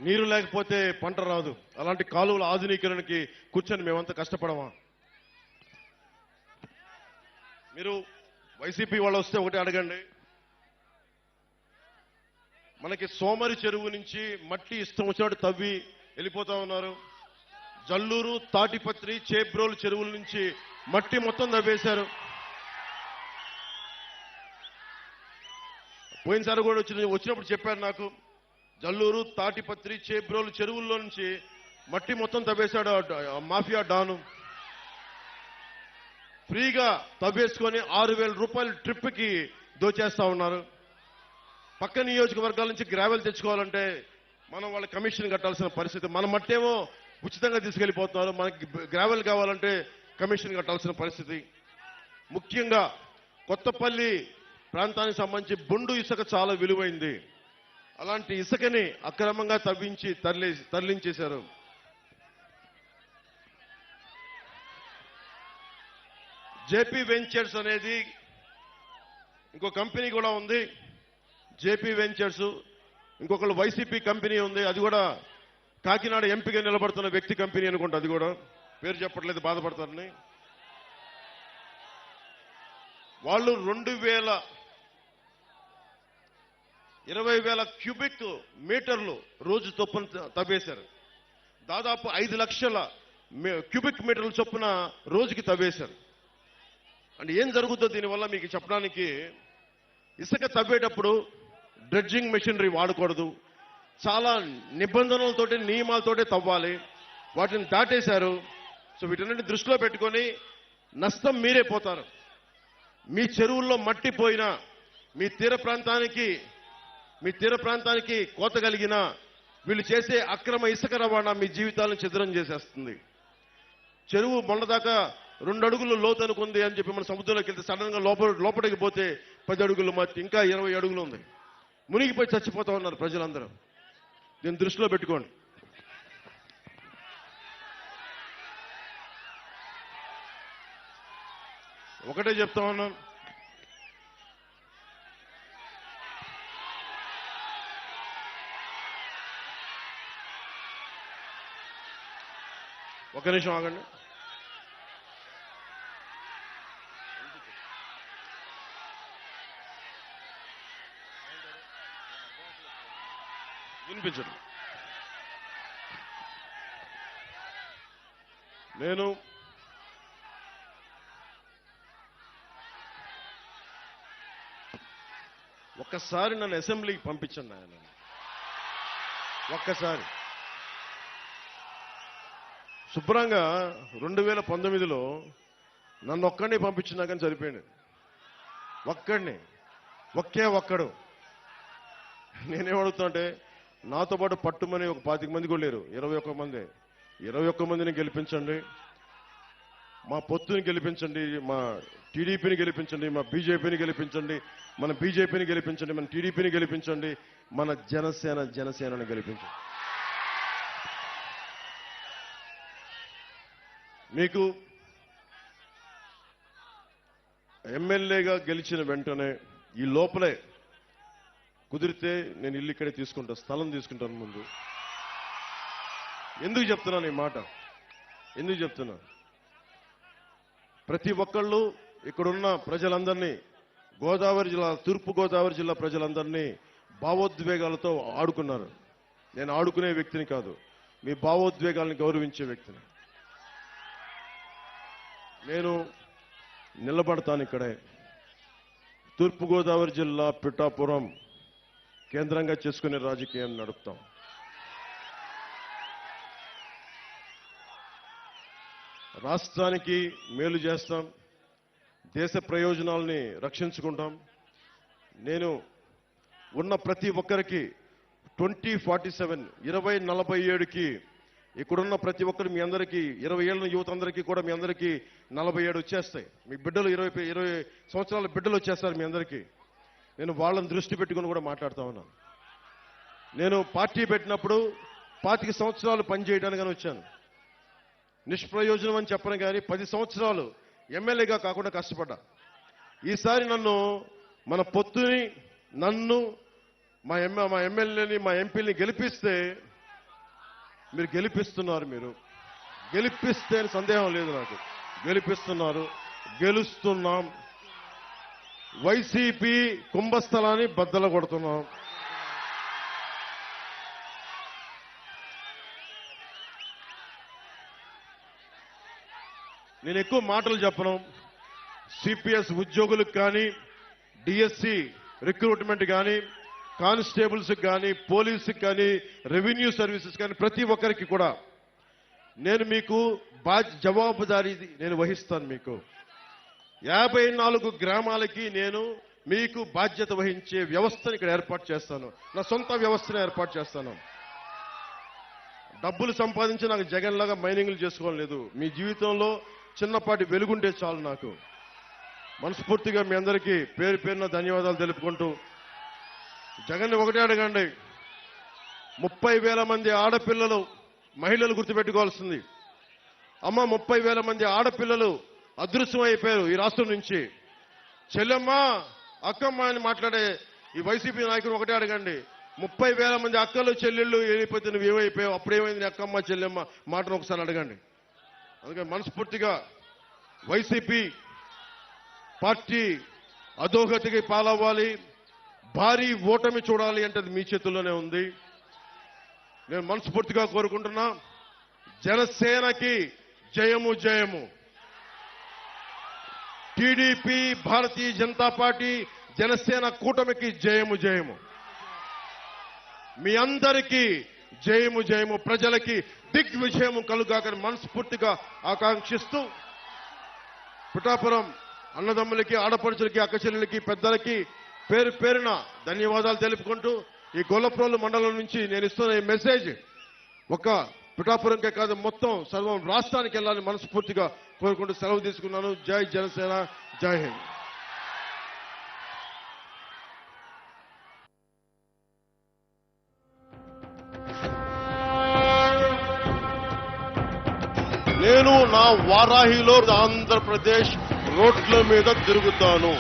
నీరు లేకపోతే పంట రాదు. అలాంటి కాలువల ఆధునీకరణకి కూర్చొని మేమంతా కష్టపడమా? మీరు వైసీపీ వాళ్ళు వస్తే ఒకటి అడగండి, మనకి సోమరి చెరువు నుంచి మట్టి ఇష్టం వచ్చినట్టు తవ్వి వెళ్ళిపోతా ఉన్నారు. జల్లూరు, తాటిపత్రి, చేబ్రోలు చెరువుల నుంచి మట్టి మొత్తం తవ్వేశారు. పోయినసారి కూడా వచ్చినప్పుడు చెప్పారు నాకు, జల్లూరు, తాటిపత్రి, చేబ్రోలు చెరువుల్లో నుంచి మట్టి మొత్తం తవ్వేశాడు మాఫియా డాను. ఫ్రీగా తవ్వేసుకొని 6,000 రూపాయల ట్రిప్కి దోచేస్తా ఉన్నారు. పక్క నియోజకవర్గాల నుంచి గ్రావెల్ తెచ్చుకోవాలంటే మనం వాళ్ళ కమిషన్ కట్టాల్సిన పరిస్థితి. మన మట్టేమో ఉచితంగా తీసుకెళ్లిపోతున్నారు, మనకి గ్రావెల్ కావాలంటే కమిషన్ కట్టాల్సిన పరిస్థితి. ముఖ్యంగా కొత్తపల్లి ప్రాంతానికి సంబంధించి బొండు ఇసుక చాలా విలువైంది. అలాంటి ఇసుకని అక్రమంగా తవ్వించి తరలించేశారు. జేపీ వెంచర్స్ అనేది ఇంకో కంపెనీ కూడా ఉంది. జేపీ వెంచర్స్, ఇంకొకళ్ళు వైసీపీ కంపెనీ ఉంది, అది కూడా కాకినాడ ఎంపీగా నిలబడుతున్న వ్యక్తి కంపెనీ అనుకుంటా. అది కూడా పేరు చెప్పట్లేదు, బాధపడతారని. వాళ్ళు 20,000 క్యూబిక్ మీటర్లు రోజు చొప్పున తవ్వేశారు. దాదాపు 5 లక్షల క్యూబిక్ మీటర్ల చొప్పున రోజుకి తవ్వేశారు. అంటే ఏం జరుగుతుందో దీనివల్ల మీకు చెప్పడానికి, ఇసుక తవ్వేటప్పుడు డ్రెడ్జింగ్ మెషినరీ వాడకూడదు, చాలా నిబంధనలతోటి నియమాలతోటే తవ్వాలి. వాటిని దాటేశారు. సో వీటన్నిటిని దృష్టిలో పెట్టుకొని నష్టం మీరే పోతారు. మీ చెరువుల్లో మట్టి పోయినా, మీ తీర ప్రాంతానికి కోత కలిగిన వీళ్ళు చేసే అక్రమ ఇసుక రవాణా మీ జీవితాలను ఛిద్రం చేసేస్తుంది. చెరువు మొన్నదాకా 2 అడుగులు లోతు అనుకుంది అని చెప్పి మన సముద్రంలోకి వెళ్తే సడన్ గా లోపలికి పోతే 10 అడుగులు, ఇంకా 20 అడుగులు ఉంది. మునిగిపోయి చచ్చిపోతా ఉన్నారు ప్రజలందరూ. దీన్ని దృష్టిలో పెట్టుకోండి. ఒకటే చెప్తా ఉన్నాను, ఒక నిమిషం ఆగండి. వినిపించండి. నేను ఒక్కసారి నన్ను అసెంబ్లీకి పంపించండి ఆయన. ఒక్కసారి శుభ్రంగా 2019లో నన్ను ఒక్కడిని పంపించినా కానీ సరిపోయింది. ఒక్కడు. నేనేమడుగుతానంటే, నాతో పాటు పట్టుమని ఒక 25 మంది కూడా లేరు, 21 మంది. 21 మందిని గెలిపించండి, మా పొత్తుని గెలిపించండి, మా టీడీపీని గెలిపించండి, మా బీజేపీని గెలిపించండి, మన బీజేపీని గెలిపించండి, మన టీడీపీని గెలిపించండి, మన జనసేనని గెలిపించండి. మీకు ఎమ్మెల్యేగా గెలిచిన వెంటనే ఈ లోపలే కుదిరితే నేను ఇల్లు ఇక్కడే తీసుకుంటా, స్థలం తీసుకుంటాను ముందు. ఎందుకు చెప్తున్నాను ఈ మాట? ఎందుకు చెప్తున్నా? ప్రతి ఒక్కళ్ళు ఇక్కడున్న ప్రజలందరినీ, తూర్పు గోదావరి జిల్లా ప్రజలందరినీ భావోద్వేగాలతో ఆడుకున్నారు. నేను ఆడుకునే వ్యక్తిని కాదు, మీ భావోద్వేగాలను గౌరవించే వ్యక్తిని. నేను నిలబడతాను ఇక్కడే. తూర్పు గోదావరి జిల్లా పిఠాపురం కేంద్రంగా చేసుకునే రాజకీయం నడుపుతాం. రాష్ట్రానికి మేలు చేస్తాం, దేశ ప్రయోజనాల్ని రక్షించుకుంటాం. నేను ఉన్న ప్రతి ఒక్కరికి 2047 2047కి ఇక్కడున్న ప్రతి ఒక్కరు మీ అందరికీ 20 ఏళ్ళ యువత అందరికీ కూడా మీ అందరికీ 47 వచ్చేస్తాయి. మీ బిడ్డలు 20 సంవత్సరాల బిడ్డలు వచ్చేస్తారు మీ అందరికీ. నేను వాళ్ళని దృష్టి పెట్టుకుని కూడా మాట్లాడుతా ఉన్నాను. నేను పార్టీ పెట్టినప్పుడు 25 సంవత్సరాలు పనిచేయడానికని వచ్చాను. నిష్ప్రయోజనం అని చెప్పను కానీ 10 సంవత్సరాలు ఎమ్మెల్యేగా కాకుండా కష్టపడ్డా. ఈసారి మన పొత్తుని నన్ను మా ఎమ్మెల్యేని మా ఎంపీని గెలిపిస్తే మీరు గెలిపిస్తున్నారు. మీరు గెలిపిస్తే అని సందేహం లేదు నాకు. గెలిపిస్తున్నారు, గెలుస్తున్నాం. వైసీపీ కుంభస్థలాన్ని బద్దల కొడుతున్నాం. నేను ఎక్కువ మాటలు చెప్పను. సిపిఎస్ ఉద్యోగులకు కానీ, డిఎస్సి రిక్రూట్మెంట్ కానీ, కానిస్టేబుల్స్ కానీ, పోలీసుకి కానీ, రెవెన్యూ సర్వీసెస్ కానీ ప్రతి ఒక్కరికి కూడా నేను మీకు జవాబుదారీ నేను వహిస్తాను. మీకు 54 గ్రామాలకి నేను మీకు బాధ్యత వహించే వ్యవస్థను ఇక్కడ ఏర్పాటు చేస్తాను. నా సొంత వ్యవస్థను ఏర్పాటు చేస్తాను. డబ్బులు సంపాదించి నాకు జగన్ లాగా మైనింగ్లు చేసుకోవడం లేదు. మీ జీవితంలో చిన్నపాటి వెలుగుంటే చాలు. నాకు మనస్ఫూర్తిగా మీ అందరికీ పేరు పేరున ధన్యవాదాలు తెలుపుకుంటూ, జగన్ ఒకటే అడగండి, 30,000 మంది ఆడపిల్లలు మహిళలు గుర్తుపెట్టుకోవాల్సింది. అమ్మ 30,000 మంది ఆడపిల్లలు అదృశ్యం అయిపోయారు ఈ రాష్ట్రం నుంచి. చెల్లెమ్మ అక్కమ్మ అని మాట్లాడే ఈ వైసీపీ నాయకులు ఒకటే అడగండి, 30,000 మంది అక్కలు చెల్లెళ్ళు వెళ్ళిపోతే నువ్వు ఏమైపోయావు, అప్పుడేమైంది నీ అక్కమ్మ చెల్లెమ్మ మాటను ఒకసారి అడగండి. అందుకని మనస్ఫూర్తిగా వైసీపీ పార్టీ అధోగతికి పాలవ్వాలి, భారీ ఓటమి చూడాలి అంటే అది మీ చేతుల్లోనే ఉంది. నేను మనస్ఫూర్తిగా కోరుకుంటున్నా, జనసేనకి జయము జయము. టీడీపీ, భారతీయ జనతా పార్టీ, జనసేన కూటమికి జయము జయము. మీ అందరికీ జయము జయము. ప్రజలకి దిగ్విజయము కలుగాకని మనస్ఫూర్తిగా ఆకాంక్షిస్తూ, పిఠాపురం అన్నదమ్ములకి, ఆడపడుచులకి, అక్కచెల్లెలకి, పెద్దలకి పేరు పేరున ధన్యవాదాలు తెలుపుకుంటూ, ఈ గొల్లప్రోలు మండలం నుంచి నేను ఇస్తున్న ఈ మెసేజ్ ఒక పిఠాపురంకే కాదు మొత్తం సర్వం రాష్ట్రానికి వెళ్ళాలని మనస్ఫూర్తిగా కోరుకుంటూ సెలవు తీసుకున్నాను. జై జనసేన, జై హింద్. నేను నా వారాహిలో ఆంధ్రప్రదేశ్ రోడ్ల మీద తిరుగుతాను.